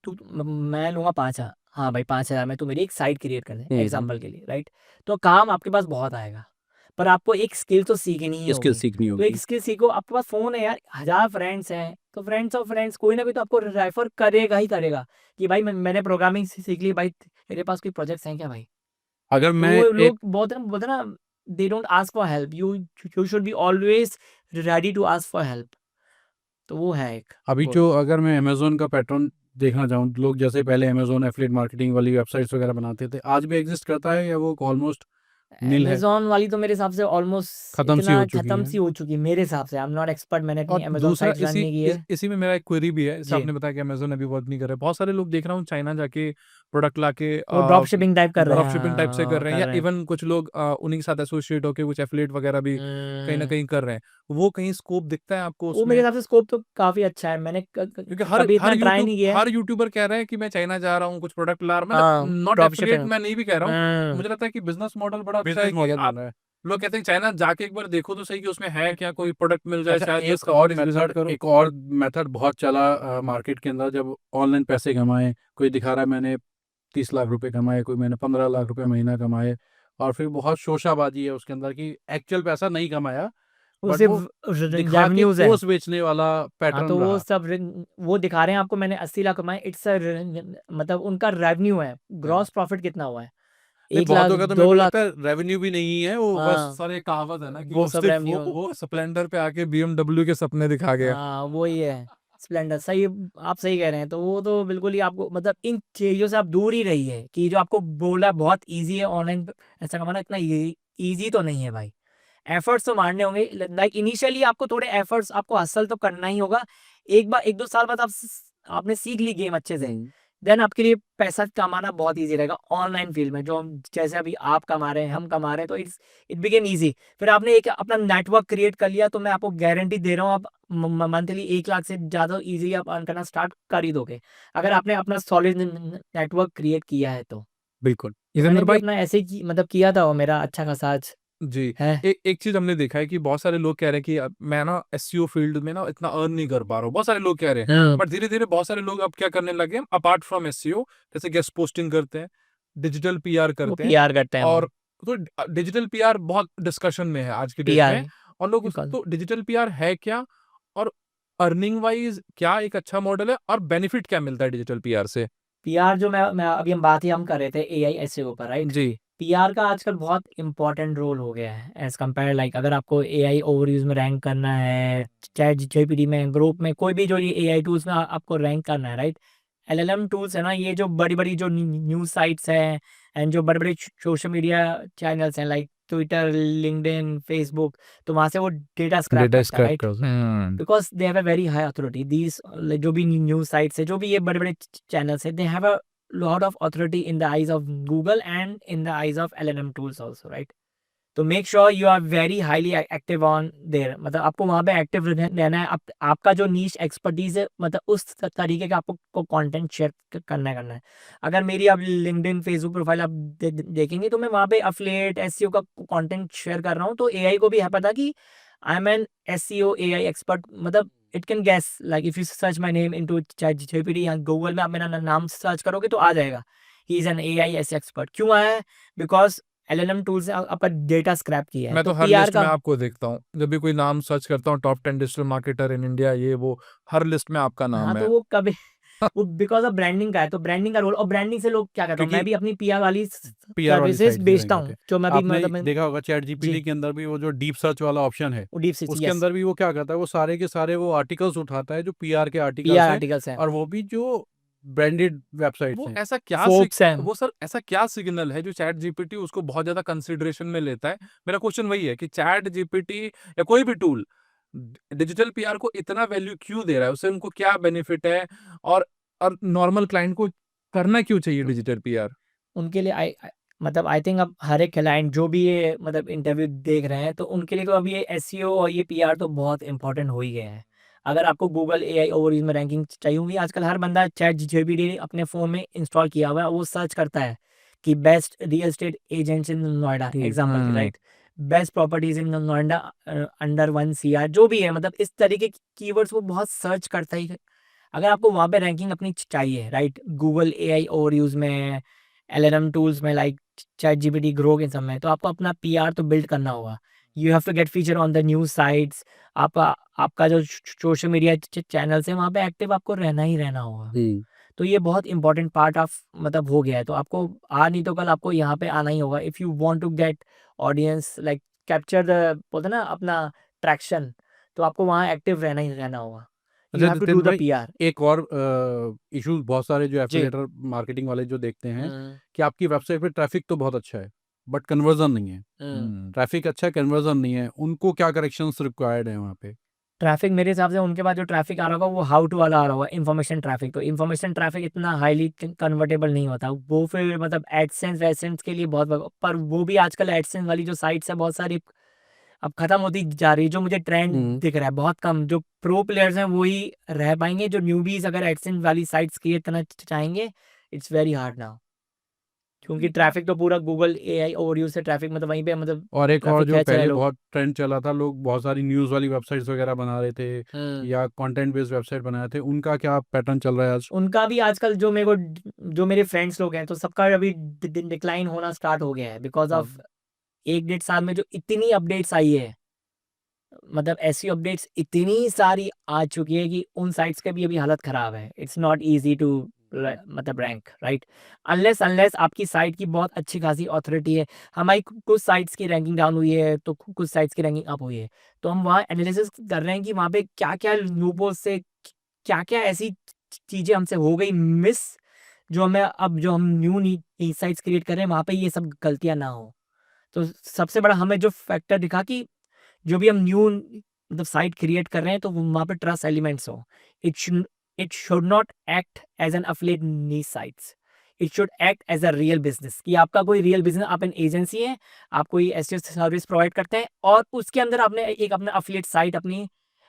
तू मैं लूंगा 5,000, हाँ भाई 5,000 में तू मेरी एक साइट क्रिएट कर दे एग्जाम्पल के लिए, राइट। तो काम आपके पास बहुत आएगा, पर आपको एक स्किल तो सीखनी ही स्किल होगी। सीखनी तो होगी। एक स्किल सीखो, आपके पास फोन है यार, 1000 फ्रेंड्स हैं, तो फ्रेंड्स ऑफ फ्रेंड्स कोई ना कोई तो आपको रेफर करेगा ही करेगा कि भाई मैंने प्रोग्रामिंग सीख ली, भाई तेरे पास कोई प्रोजेक्ट्स हैं क्या भाई? अगर तो मैं वो एक लोग बहुत बोलते ना, they don't ask for help, you should be always ready to ask for help. तो वो है एक अभी goal। जो अगर मैं अमेजोन का पैटर्न देखना चाहूँ, लोग जैसे पहले अमेजोन एफिलिएट मार्केटिंग वाली वेबसाइट्स वगैरह बनाते थे, आज भी एग्जिस्ट करता है या वो ऑलमोस्ट नील है, अमेजोन वाली तो मेरे हिसाब से ऑलमोस्ट खत्म सी इतना हो चुकी खत्म है? सी हो चुकी है मेरे हिसाब से। आई एम नॉट एक्सपर्ट, मैंने और इतनी अमेजोन दूसरा साइट रन नहीं की है। इसी में मेरा एक क्वेरी भी है, जैसे जी, आपने बताया कि अमेजोन अभी वर्क नहीं कर रहा है, बहुत सारे लोग देख रहा हूँ चाइना जाके प्रोडक्ट लाके वो ड्रॉप शिपिंग टाइप कर रहे ड्रॉप हैं, शिपिंग टाइप से कर रहे हैं, कर या रहे हैं। इवन कुछ लोग उन्हीं के साथ एसोसिएट होके कुछ एफिलिएट वगैरह भी कहीं ना हम्म, कहीं कर रहे हैं। वो कहीं स्कोप दिखता है आपको वो मेरे उसमें? हिसाब से स्कोप तो काफी अच्छा है, मैंने क्योंकि हर कभी इतना ट्राई नहीं किया है। हर यूट्यूबर कह रहे हैं कि मैं चाइना जा रहा हूँ, कुछ प्रोडक्ट ला रहा हूँ, हाँ, मतलब नॉट ड्रॉप एफिलिएट, शिपिंग। मैं नहीं भी कह रहा हूँ, मुझे लगता है कि बिजनेस मॉडल बड़ा अच्छा है बिजनेस कि मॉडल आप, बना है। लोग कहते हैं चाइना जाके एक बार देखो तो सही कि उसमें है क्या, कोई प्रोडक्ट मिल जाए, अच्छा, शायद एक इसका और इस विजिट मेथड करो। एक और मेथड बहुत चला मार्केट के अंदर, जब ऑनलाइन पैसे कमाए, कोई दिखा रहा है मैंने 30 लाख रुपए कमाए, कोई मैंने 15 लाख रुपए महीना कमाए, और फिर बहुत शोशाबाजी है उसके अंदर कि एक्चुअल पैसा नहीं कमाया, वो बट वो सिर्फ दिखा के रेवेन्यूज है। कोर्स बेचने वाला हाँ तो पैटर्न वो रहा। सब वो दिखा रहे हैं आपको मैंने 80 लाख कमाए, इट्स मतलब उनका रेवेन्यू है, ग्रॉस प्रॉफिट कितना हुआ है, नहीं, 1 लाख बहुतों का तो मेरे 2 को लाख, लगता है रेवेन्यू भी नहीं है, वो बस हाँ सर, एक कहावत है ना कि वो वो सब सिर्फ रेवेन्यू। वो स्प्लेंडर पे आके BMW के सपने दिखा गया। हाँ वही है स्प्लेंडर, सही, आप सही कह रहे हैं। तो वो तो बिल्कुल ही आपको मतलब इन चीजों से आप दूर ही रही है कि जो आपको बोला बहुत इजी है ऑनलाइन ऐसा कमाना, इतना इजी तो नहीं है भाई। एफर्ट्स तो मारने होंगे, लाइक इनिशियली आपको थोड़े एफर्ट्स, आपको हसल तो करना ही होगा। एक बार 1-2 साल बाद आपने सीख ली गेम अच्छे से, देन आपके लिए पैसा कमाना बहुत इजी रहेगा ऑनलाइन फील्ड में, जो जैसे अभी आप कमा रहे हैं, हम कमा रहे हैं, तो इट बिकेम इजी। फिर आपने एक अपना नेटवर्क क्रिएट कर लिया, तो मैं आपको गारंटी दे रहा हूँ आप मंथली 1 लाख से ज्यादा इजी आप अर्न करना स्टार्ट कर ही दोगे, अगर आपने अपना सॉलिड नेटवर्क क्रिएट किया है तो। बिल्कुल मैंने जितेंद्र भी भाई। अपना ऐसे ही मतलब किया था, वो मेरा अच्छा खासा आज जी, है। एक चीज हमने देखा है कि बहुत सारे लोग कह रहे हैं कि मैं ना एसईओ फील्ड में ना इतना अर्न नहीं कर पा रहा हूँ, बहुत सारे लोग कह रहे हैं, हाँ, बट धीरे धीरे बहुत सारे लोग अब क्या करने लगे हैं अपार्ट फ्रॉम एसईओ, जैसे गेस्ट पोस्टिंग करते हैं, डिजिटल पीआर वो करते हैं, PR करते हैं वो, और तो डिजिटल पीआर बहुत डिस्कशन में है आज की डेट PR में, और लोग तो डिजिटल पीआर है क्या, और अर्निंग वाइज क्या एक अच्छा मॉडल है, और बेनिफिट क्या मिलता है डिजिटल पीआर से? PR जो मैं अभी हम बात ही हम कर रहे थे AI SEO पर, राइट। जी। PR का आजकल बहुत इंपॉर्टेंट रोल हो गया है एज कम्पेयर, लाइक अगर आपको AI ओवरव्यूज में रैंक करना है, चैट GPT में, ग्रुप में, कोई भी जो ये AI टूल्स में आपको रैंक करना है, राइट। LLM टूल्स है ना, ये जो बड़ी बड़ी जो न्यूज साइट्स हैं एंड जो बड़े बड़े सोशल मीडिया चैनल्स हैं, लाइक ट्विटर, लिंक्डइन, फेसबुक, तो वहाँ से वो डेटा स्क्रैप डेटा करता है, स्क्रैप राइट? कर because they have a very high authority, these जो भी न्यूज साइट्स है, जो भी ये बड़े बड़े चैनल्स है, they have a lot of authority in the eyes of Google and in the eyes of LLM tools also, right? तो make sure you are very highly active on there, मतलब आपको वहाँ पे एक्टिव रहना है। आपका जो नीश एक्सपर्टीज है, मतलब उस तरीके का आपको कंटेंट शेयर करना है। अगर मेरी आप लिंक्डइन, फेसबुक प्रोफाइल आप देखेंगे, तो मैं वहाँ पे अफिलिएट, एसईओ का कंटेंट शेयर कर रहा हूँ। तो एआई को भी है पता कि I am an SEO AI expert, मतलब it can guess, like if you search my name into ChatGPT या गूगल में आप मेरा नाम सर्च करोगे तो आ जाएगा, ही इज एन एआई ऐसे एक्सपर्ट। क्यों आया है? बिकॉज LLM टूल से आपका डेटा स्क्रैप किया है। मैं तो तो हर पीआर लिस्ट में का, आपको देखता हूँ, जब भी कोई नाम सर्च करता हूँ, top 10 digital marketer in India, ये वो, हर लिस्ट में आपका हाँ, नाम तो है। वो कभी वो बिकॉज ऑफ ब्रांडिंग का है, तो ब्रांडिंग का रोल, और ब्रांडिंग से लोग क्या करता हूँ, मैं क्योंकि भी अपनी पीआर वाली पीआर वाली सर्विसेज साइट से बेचता सही बात हूँ, है। जो मैं भी आपने मतलब देखा होगा चैट जी, जीपीटी के अंदर भी वो जो डीप सर्च वाला ऑप्शन है, वो डीप से उसके यस, अंदर भी वो क्या करता है, वो सारे के सारे वो आर्टिकल्स उठाता है जो पीआर के आर्टिकल्स पीआर हैं, आर्टिकल्स हैं, और वो भी जो ब्रांडेड वेबसाइट्स वो हैं। ऐसा क्या फोर्ब्स हैं। वो सर ऐसा क्या सिग्नल है जो चैट जीपीटी उसको बहुत ज्यादा कंसिडरेशन में लेता है? मेरा क्वेश्चन वही है कि चैट जीपीटी या कोई भी टूल डिजिटल पीआर को इतना वैल्यू क्यों दे रहा है, उससे उनको क्या बेनिफिट है, और नॉर्मल क्लाइंट को करना क्यों चाहिए डिजिटल पीआर? उनके लिए मतलब आई थिंक अब हर एक क्लाइंट जो भी ये मतलब इंटरव्यू देख रहे हैं, तो उनके लिए तो अब ये एसईओ और ये पीआर तो बहुत इंपॉर्टेंट हो ही गए हैं। अगर आपको गूगल एआई ओवरव्यूज में रैंकिंग चाहिए होगी, आजकल हर बंदा चैट जीपीटी अपने फ़ोन में इंस्टॉल किया हुआ है, वो सर्च करता है कि बेस्ट रियल एस्टेट एजेंट्स इन नोएडा, एग्जाम्पल की, राइट? बेस्ट प्रॉपर्टीज इन नोएडा अंडर 1 CR, जो भी है, मतलब इस तरीके की कीवर्ड्स वो बहुत सर्च करता ही है। अगर आपको वहाँ पे रैंकिंग अपनी चाहिए, राइट, गूगल एआई ओवरव्यूज में, LLM टूल्स में, लाइक चैट जीपीटी, ग्रोक, इन सब में, तो आपको अपना पीआर तो बिल्ड करना होगा। You have to get feature on the news sites. आपका जो सोशल मीडिया चैनल्स है, वहाँ पे एक्टिव आपको रहना ही रहना होगा। तो ये बहुत इंपॉर्टेंट पार्ट ऑफ मतलब हो गया है। तो आपको आज नहीं तो कल आपको यहाँ पे आना ही होगा, if you want to get audience, like capture the, बोलते हैं ना, अपना ट्रैक्शन, तो आपको वहाँ एक्टिव रहना ही रहना होगा। यू अच्छा have to do Jitendra the भाई, पीआर। एक और इशू बहुत सारे जो जी। एफिलिएटर मार्केटिंग वाले जो देखते हैं हम्म। कि आपकी वेबसाइट पे ट्रैफिक तो बहुत अच्छा है बट कन्वर्जन नहीं है। ट्रैफिक अच्छा है, कन्वर्जन नहीं है, उनको क्या करेक्शंस रिक्वायर्ड है वहाँ पे? ट्रैफिक मेरे हिसाब से उनके पास जो ट्रैफिक आ रहा होगा वो हाउ टू वाला आ रहा होगा, इन्फॉर्मेशन ट्रैफिक। तो इन्फॉर्मेशन ट्रैफिक इतना हाईली कन्वर्टेबल नहीं होता, वो फिर मतलब एडसेंस वैडसेंस के लिए बहुत पर वो भी आजकल एडसेंस वाली जो साइट्स है बहुत सारी अब खत्म होती जा रही है। जो मुझे ट्रेंड दिख रहा है, बहुत कम जो प्रो प्लेयर्स हैं वही रह पाएंगे, जो न्यूबीज अगर एडसेंस वाली साइट्स क्रिएट करना चाहेंगे, इट्स वेरी हार्ड नाउ, क्योंकि ट्रैफिक तो पूरा गूगल एआई ओवरव्यू से ट्रैफिक, मतलब वहीं पे मतलब और एक और ट्रैफिक जो खेच रहे हैं पहले लोग। बहुत ट्रेंड चला था, लोग बहुत सारी न्यूज़ वाली वेबसाइट्स वगैरह बना रहे थे हम्म। या कंटेंट बेस्ड वेबसाइट बना रहे थे, उनका क्या पैटर्न चल रहा है आज? उनका भी आजकल जो मेरे फ्रेंड्स लोग हैं, तो सबका अभी डिक्लाइन होना स्टार्ट हो गया है, बिकॉज ऑफ 1 डेढ़ साल में जो इतनी अपडेट्स आई है, मतलब ऐसी अपडेट्स इतनी सारी आ चुकी है कि उन साइट्स के भी अभी हालत खराब है। इट्स नॉट इजी टू मतलब रैंक, राइट, अनलेस अनलेस आपकी साइट की बहुत अच्छी खासी ऑथोरिटी है। हमारी कुछ साइट्स की रैंकिंग डाउन हुई है, तो कुछ साइट्स की रैंकिंग अप हुई है, तो हम वहाँ एनालिसिस कर रहे हैं कि वहाँ पे क्या क्या लूपोल्स से, क्या क्या ऐसी चीज़ें हमसे हो गई मिस, जो हम न्यू साइट्स क्रिएट कर रहे हैं वहाँ पे ये सब गलतियाँ ना हो। तो सबसे बड़ा हमें जो फैक्टर दिखा कि जो भी हम न्यू मतलब साइट क्रिएट कर रहे हैं, तो वहाँ पे ट्रस्ट एलिमेंट्स हो। It should not act as an affiliate niche sites, it should act as a real business, कि आपका कोई रियल बिजनेस, आप एन एजेंसी है, आप कोई ऐसी सर्विस प्रोवाइड करते हैं, और उसके अंदर आपने एक अपना अफिलिएट साइट अपनी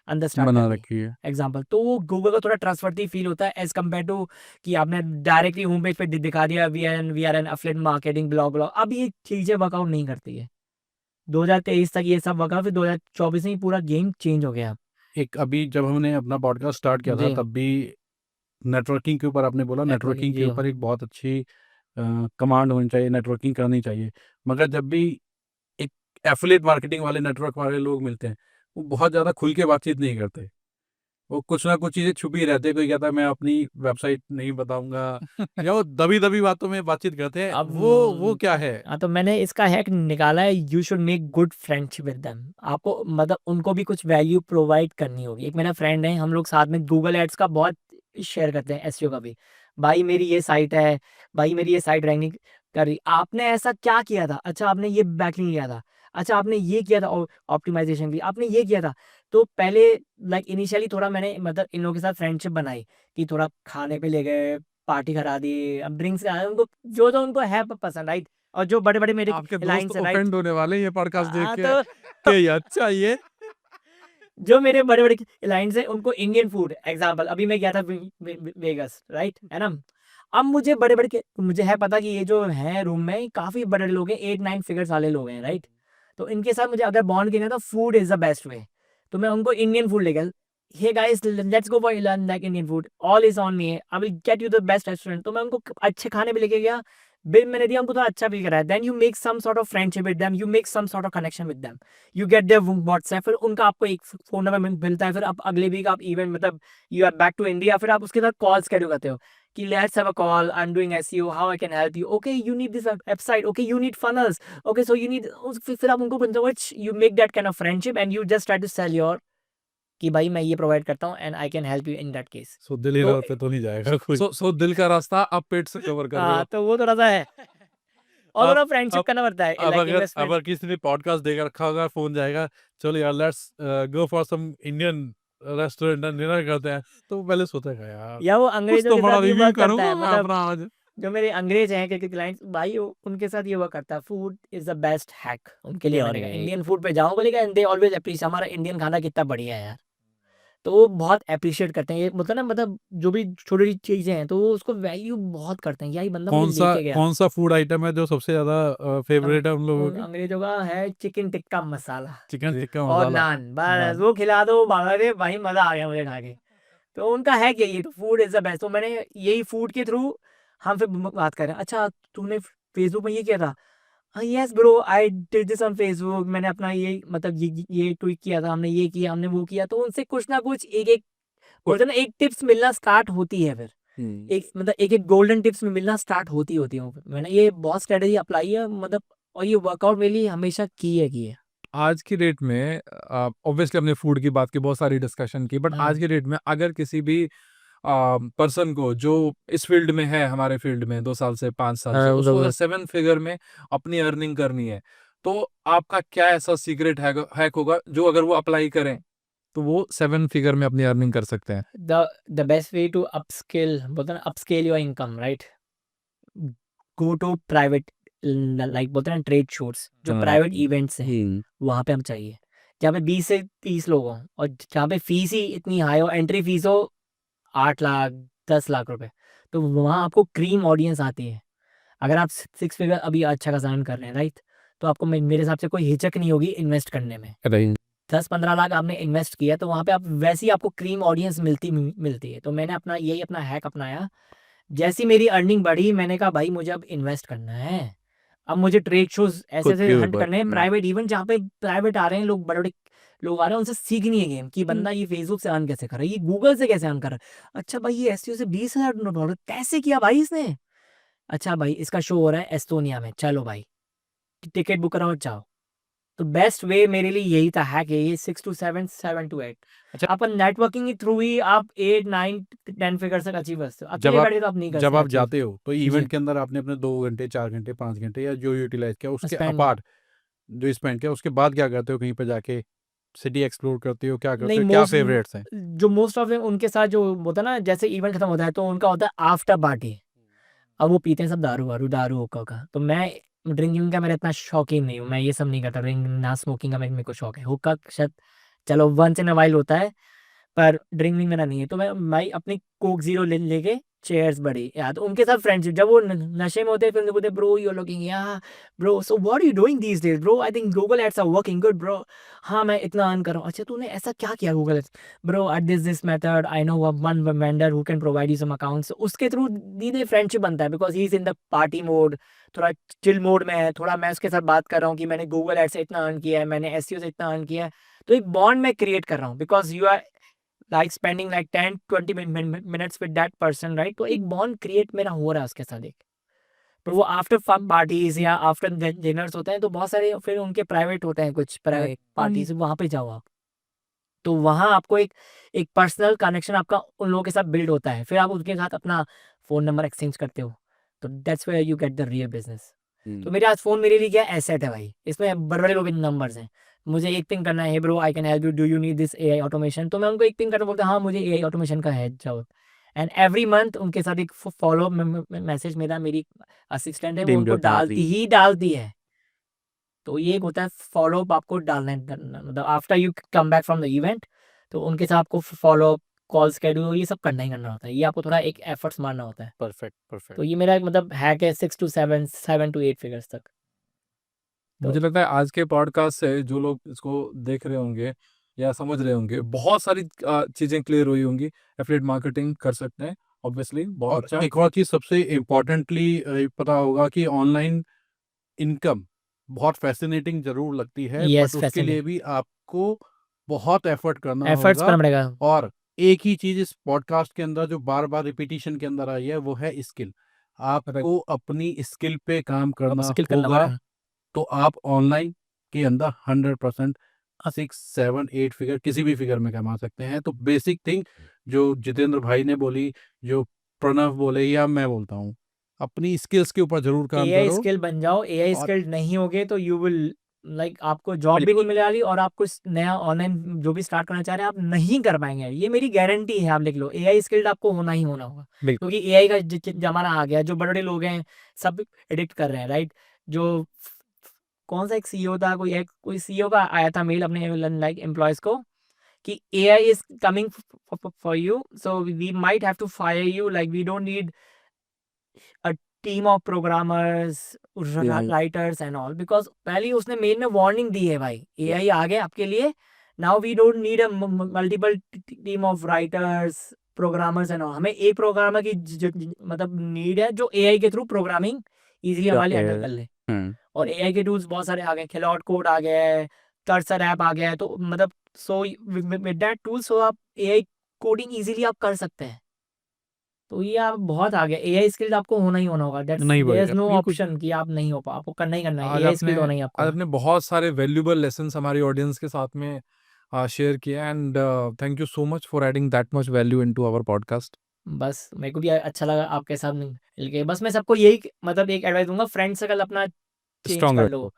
अंदर स्टार्ट कर बना दी, रखी है। एग्जाम्पल, तो वो गूगल को थोड़ा ट्रस्टवर्दी फील होता है एज कम्पेयर टू कि आपने डायरेक्टली होम पेज पे दिखा दिया we are an affiliate marketing blog blog. अब ये चीज़ें वर्कआउट नहीं करती है। 2023 तक ये सब वर्कआउट, फिर 2024 में ही पूरा गेम चेंज हो गया। एक अभी जब हमने अपना पॉडकास्ट स्टार्ट किया था जी। तब भी नेटवर्किंग के ऊपर आपने बोला, नेटवर्किंग नेटवर्किंग के जी। ऊपर एक बहुत अच्छी कमांड होनी चाहिए, नेटवर्किंग करनी चाहिए। मगर जब भी एक एफिलिएट मार्केटिंग वाले नेटवर्क वाले लोग मिलते हैं, वो बहुत ज़्यादा खुल के बातचीत नहीं करते, वो कुछ ना कुछ चीज़ें छुपी रहती है। कोई कहता है मैं अपनी वेबसाइट नहीं बताऊंगा, या वो दबी दबी बातों में बातचीत करते हैं। अब वो क्या है? हाँ, तो मैंने इसका हैक निकाला है, you should make good friendship with them. आपको मतलब उनको भी कुछ वैल्यू प्रोवाइड करनी होगी। एक मेरा फ्रेंड है, हम लोग साथ में गूगल एड्स का बहुत शेयर करते हैं, एसईओ का भी। भाई मेरी ये साइट है, भाई मेरी ये साइट रैंकिंग करी, आपने ऐसा क्या किया था? अच्छा आपने ये बैकलिंक लिया था, अच्छा आपने ये किया था ऑप्टिमाइजेशन भी, आपने ये किया था। तो पहले लाइक इनिशियली थोड़ा मैंने मतलब इन लोगों के साथ फ्रेंडशिप बनाई कि थोड़ा खाने पे ले गए, पार्टी करा दी, अब ड्रिंक्स उनको जो उनको है पसंद, राइट? और जो बड़े-बड़े मेरे आपके दोस्त क्लाइंट्स हैं, राइट? ऑफेंड होने वाले हैं ये पॉडकास्ट देख के तो कि ये अच्छा ये जो मेरे बड़े-बड़े क्लाइंट्स हैं उनको इंडियन फूड एग्ज़ाम्पल अभी मैं गया था वेगास, राइट? है ना? अब मुझे बड़े-बड़े के मुझे है पता कि ये जो हैं रूम में काफ़ी बड़े लोग हैं, 8-9 फिगर्स वाले लोग हैं, राइट? तो इनके साथ मुझे अगर बॉन्ड करना है तो food is the best way. तो मैं उनको इंडियन फूड ले गया, "hey guys let's go for like Indian food, all is on me, I will get you the best restaurant." तो मैं उनको अच्छे खाने पे लेके गया, बिल मैंने दिया, उनको थोड़ा अच्छा फ़ील कराया। Then you make some sort of friendship with them, you make some sort of connection with them. You get their WhatsApp, फिर उनका आपको एक फ़ोन नंबर मिलता है, फिर आप अगले वीक आप इवेंट मतलब you are back to India, फिर आप उसके साथ कॉल शेड्यूल करते हो कि let's have a call, I am doing SEO, how I can help you, okay you need this website, okay you need funnels, okay so you need, फिर आप उनको which you make that kind of friendship and you just try to sell your कि भाई मैं ये provide करता हूँ and I can help you in that case. So दिल ही तो रात पे तो नहीं जाएगा कोई। सो दिल का रास्ता आप पेट से कवर कर रहे हाँ, हो। तो वो थोड़ा-सा है और अब थोड़ा फ्रेंडशिप अब करना पड़ता है अब लाइक अगर इन्वेस्टमेंट। अगर किसी ने पॉडकास्ट देख रखा होगा, फ़ोन जाएगा, चलो यार let's go for some Indian restaurant and dinner करते हैं, तो वो पहले सोचेगा यार या वो कुछ अंग्रेज़ों तो के बड़ा साथ ये रिव्यू वर्क करता करूँगा है मैं मतलब अपना आज। जो मेरे अंग्रेज हैं क्योंकि क्लाइंट्स भाई उनके साथ ये वर्क करता है, food is the best hack उनके लिए मैंने कहा इंडियन फूड पे जाऊँ बोलेगा एंड दे ऑलवेज अप्रिशिएट हमारा इंडियन खाना कितना बढ़िया है यार। तो वो बहुत एप्रिशिएट करते हैं, ये मतलब ना मतलब जो भी छोटी-छोटी चीज़ें हैं तो वो उसको वैल्यू बहुत करते हैं, यही बंदा मुझे लेके गया। कौन सा फूड आइटम है जो सबसे ज़्यादा फ़ेवरेट है उन लोगों उन के? अंग्रेज़ों का है चिकन टिक्का मसाला चिकन टिक्का और मसाला। नान, बस नान। वो खिला दो अरे भाई मज़ा आ गया मुझे खा के। तो उनका है क्या ये तो फूड इज़ द बेस्ट, तो मैंने यही फूड के थ्रू हम फिर बात कर रहे हैं, अच्छा तूने फेसबुक में ये किया था? हाँ, yes bro I did this on Facebook, मैंने अपना ये मतलब ये ट्वीट किया था, हमने ये किया, हमने वो किया, तो उनसे कुछ ना कुछ एक-एक बोलते हैं ना एक टिप्स मिलना स्टार्ट होती है फिर। हुँ। एक मतलब एक-एक गोल्डन टिप्स में मिलना स्टार्ट होती है। मैंने ये बहुत स्ट्रैटेजी अप्लाई है मतलब और ये वर्कआउट मेरे लिए हमेशा की है। आज की डेट में ऑब्वियसली हमने फूड की बात की, बहुत सारी डिस्कशन की, बट आज हाँ, की डेट में अगर किसी भी पर्सन को जो इस फील्ड में है, हमारे फील्ड में 2 साल से 5 साल से, उसको अगर 7 फिगर में अपनी अर्निंग करनी है, तो आपका क्या ऐसा सीक्रेट हैक होगा जो अगर वो अप्लाई करें, तो वो 7 फिगर में अपनी अर्निंग कर सकते हैं? The best way to upskill बोलते हैं ना upscale your income right? Go to private like बोलते हैं ना ट्रेड शोज़ जो प्राइवेट इवेंट्स हैं, वहाँ पे हम चाहिए। जहाँ पे 20 से 30 लोग हों और जहाँ पे फीस ही इतनी हाई हो, एंट्री फीस हो 8 लाख, 10 लाख रुपए, तो वहाँ आपको क्रीम ऑडियंस आती है। अगर आप 6 फिगर अभी अच्छा खासा अर्न कर रहे हैं, राइट? तो आपको मेरे हिसाब से कोई हिचक नहीं होगी इन्वेस्ट करने में। राइट। 10-15 लाख आपने इन्वेस्ट किया, तो वहाँ पे आप वैसे ही आपको क्रीम ऑडियंस मिलती है। तो मैंने अपना यही अपना हैक अपनाया। जैसी मेरी अर्निंग बढ़ी, मैंने कहा भाई मुझे अब इन्वेस्ट करना है। अब मुझे ट्रेड शोज़ खुद ऐसे-ऐसे के हंट ऊपर। करने हैं, प्राइवेट इवेंट जहाँ पे प्राइवेट आ रहे हैं लोग, बड़े-बड़े लोग आ रहे हैं, उनसे सीखनी है गेम कि बंदा ये फेसबुक से अर्न कैसे कर रहा है, ये गूगल से कैसे अर्न कर रहा है। अच्छा भाई ये एसईओ से $20,000 कैसे किया भाई इसने? अच्छा भाई इसका शो हो रहा है एस्टोनिया में, चलो भाई टिकट बुक कराओ जाओ। तो बेस्ट वे मेरे लिए यही था हैक है ये 6 टू 7, 7 टू 8। अच्छा अपन नेटवर्किंग के थ्रू ही आप 8, 9, 10 फिगर तक अचीव कर सकते हो। जब अकेले आप बैठे तो आप नहीं कर जब सकते आप अचीव। जाते हो तो जी, इवेंट के अंदर आपने अपने 2 घंटे, 4 घंटे, 5 घंटे या जो यूटिलाइज़ किया उसके स्पेंड अपार्ट जो स्पेंड किया उसके बाद क्या करते हो? कहीं पे जाके सिटी एक्सप्लोर करते हो, क्या करते नहीं हो? क्या मोस्ट फ़ेवरेट्स हैं? जो मोस्ट ऑफ उनके साथ जो होता है ना जैसे इवेंट खत्म होता है तो उनका होता है आफ्टर पार्टी। अब वो पीते हैं सब दारू-वारू, दारू हुक्का का। तो मैं ड्रिंकिंग का मेरा इतना शौकीन नहीं हूँ, मैं ये सब नहीं करता ड्रिंक ना स्मोकिंग का मेरे को शौक है। हुक्का शायद चलो वन्स इन अ व्हाइल होता है, पर ड्रिंकिंग मेरा नहीं है। तो मैं भाई अपनी कोक ज़ीरो लेके चीयर्स बडी या तो उनके साथ फ्रेंडशिप जब वो न नशे में होते हैं फिर उनको बोलते हैं ब्रो यू आर लुकिंग या bro so what are you doing these days bro I think Google ads are working good bro. हाँ, मैं इतना अर्न कर रहा हूँ। अच्छा तूने ऐसा क्या किया Google ads? Bro at this method I know one vendor who can provide you some accounts. उसके थ्रू धीरे फ्रेंडशिप बनता है because he is in the party mode, थोड़ा चिल मोड में है, थोड़ा मैं उसके साथ बात कर रहा हूँ कि मैंने गूगल एड्स से इतना अर्न किया है, मैंने एसईओ से इतना अर्न किया है। तो एक बॉन्ड मैं क्रिएट कर रहा हूँ because you are like spending like 10-20 minutes with that person right? तो एक बॉन्ड क्रिएट मेरा हो रहा है उसके साथ एक। तो वो आफ्टर फन पार्टीज़ या आफ्टर डिनर्स होते हैं तो बहुत सारे फिर उनके प्राइवेट होते हैं कुछ प्राइवेट पार्टीज़ वहाँ पे जाओ आप। तो वहाँ आपको एक एक पर्सनल कनेक्शन आपका उन लोगों के साथ बिल्ड होता है। फिर आप उनके साथ अपना फ़ोन नंबर एक्सचेंज करते हो। तो that's where you get the real business. तो हम्म, मेरे आज फ़ोन मेरे लिए क्या एसेट है भाई, इसमें बड़े-बड़े लोगों के नंबर्स हैं। मुझे एक पिंग करना है, "hey bro, I can help you, do you need this AI automation?" तो मैं उनको एक पिंग करके बोलता हूँ, "हाँ, मुझे एआई ऑटोमेशन का है ज़रूरत।" एंड एवरी मंथ उनके साथ एक फ़ॉलो-अप मैसेज मेरी असिस्टेंट है, वो टीम उनको जो डालती डालती ही डालती है। तो ये एक होता है फ़ॉलो-अप, आपको डालना है करना, मतलब after you come back from the event, तो उनके साथ आपको फ़ॉलो-अप, कॉल शेड्यूल, ये सब करना ही करना होता है। ये आपको थोड़ा एक एफर्ट्स मारना होता है। परफेक्ट तो परफेक्ट। ये मेरा एक मतलब हैक है 6 टू 7 टू 8 फिगर्स तक। मुझे तो लगता है आज के पॉडकास्ट से जो लोग इसको देख रहे होंगे या समझ रहे होंगे, बहुत सारी चीजें क्लियर हुई होंगी। एफिलिएट मार्केटिंग कर सकते हैं, ऑब्वियसली बहुत और अच्छा। एक और चीज सबसे इम्पोर्टेंटली पता होगा कि ऑनलाइन इनकम बहुत फैसिनेटिंग जरूर लगती है, बट येस, उसके लिए फैसिनेटिंग। भी आपको बहुत एफर्ट करना एफर्ट्स होगा। करना पड़ेगा। और एक ही चीज इस पॉडकास्ट के अंदर जो बार बार रिपीटिशन के अंदर आई है वो है स्किल। राइट, आपको अपनी स्किल पे काम करना अपस्किल करना होगा, पड़ेगा। तो आप ऑनलाइन के अंदर 100% 6 7 8 फिगर किसी भी फिगर में कमा सकते हैं। तो बेसिक थिंग जो जितेंद्र भाई ने बोली, जो प्रणव बोले या मैं बोलता हूँ, अपनी स्किल्स के ऊपर जरूर काम एआई करो। स्किल बन जाओ, एआई और स्किल्ड नहीं होगे तो यू विल लाइक आपको जॉब भी नहीं मिलने वाली, और आप कुछ नया ऑनलाइन जो भी स्टार्ट करना चाह रहे हैं आप नहीं कर पाएंगे। ये मेरी गारंटी है, आप लिख लो, एआई स्किल्ड आपको होना ही होना होगा। बिल्कुल। क्योंकि एआई का जमाना आ गया, जो बड़े बड़े लोग हैं सब एडिक्ट कर रहे हैं, राइट। जो कौन सा एक सीईओ था, कोई सीईओ का आया था मेल अपने लाइक एम्प्लॉयज को कि AI is coming for you, so we might have to fire you, like we don't need a team of programmers, writers and all, because पहले ही उसने मेल में वार्निंग दी है भाई, एआई आ गया आपके लिए, now we don't need a multiple team of writers, programmers and all. हमें एक प्रोग्रामर की मतलब नीड है जो एआई के थ्रू प्रोग्रामिंग इजीली हमारे लिए हैंडल कर ले। और एआई के टूल्स बहुत सारे आ गए, क्लाउड कोड आ गया है, कर्सर ऐप आ गया है, तो मतलब so with that tool so आप एआई कोडिंग इजीली आप कर सकते हैं। तो ये आप बहुत आगे, एआई स्किल्ड आपको होना ही होना होगा, दैट्स नहीं देयर इज बढ़ेगा नो बिल्कुल। ऑप्शन कि आप नहीं हो पा, आपको करना ही करना है, आज एआई आपने स्किल्ड होना ही आपको आज है। आपने बहुत सारे वैल्यूएबल लेसन्स हमारी ऑडियंस के साथ में शेयर किए, and thank you so much for adding that much value into our podcast. बस मेरे को भी अच्छा लगा आपके साथ मिल के। बस मैं सबको यही मतलब एक एडवाइस दूंगा, फ्रेंड सर्कल अपना चेंज स्ट्रांग कर लो। रखो।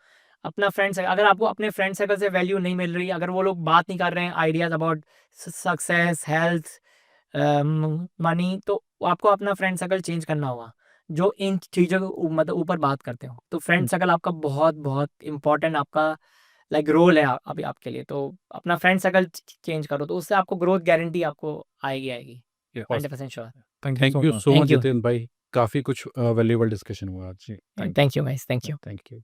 अपना फ्रेंड सर्कल, अगर आपको अपने फ्रेंड सर्कल से वैल्यू नहीं मिल रही, अगर वो लोग बात नहीं कर रहे हैं ideas about success, health, money, तो आपको अपना फ्रेंड सर्कल चेंज करना होगा जो इन चीज़ों के मतलब ऊपर बात करते हो। तो फ्रेंड सर्कल आपका बहुत बहुत इंपॉर्टेंट, आपका लाइक रोल है अभी आपके लिए। तो अपना फ्रेंड सर्कल चेंज करो, तो उससे आपको ग्रोथ गारंटी आपको आएगी आएगी, 100% sure. Thank you thank so you much. So much thank you, Jitendra भाई, काफी कुछ वैल्यूएबल डिस्कशन हुआ आज जी। Thank thank you guys, thank you you. Thank you.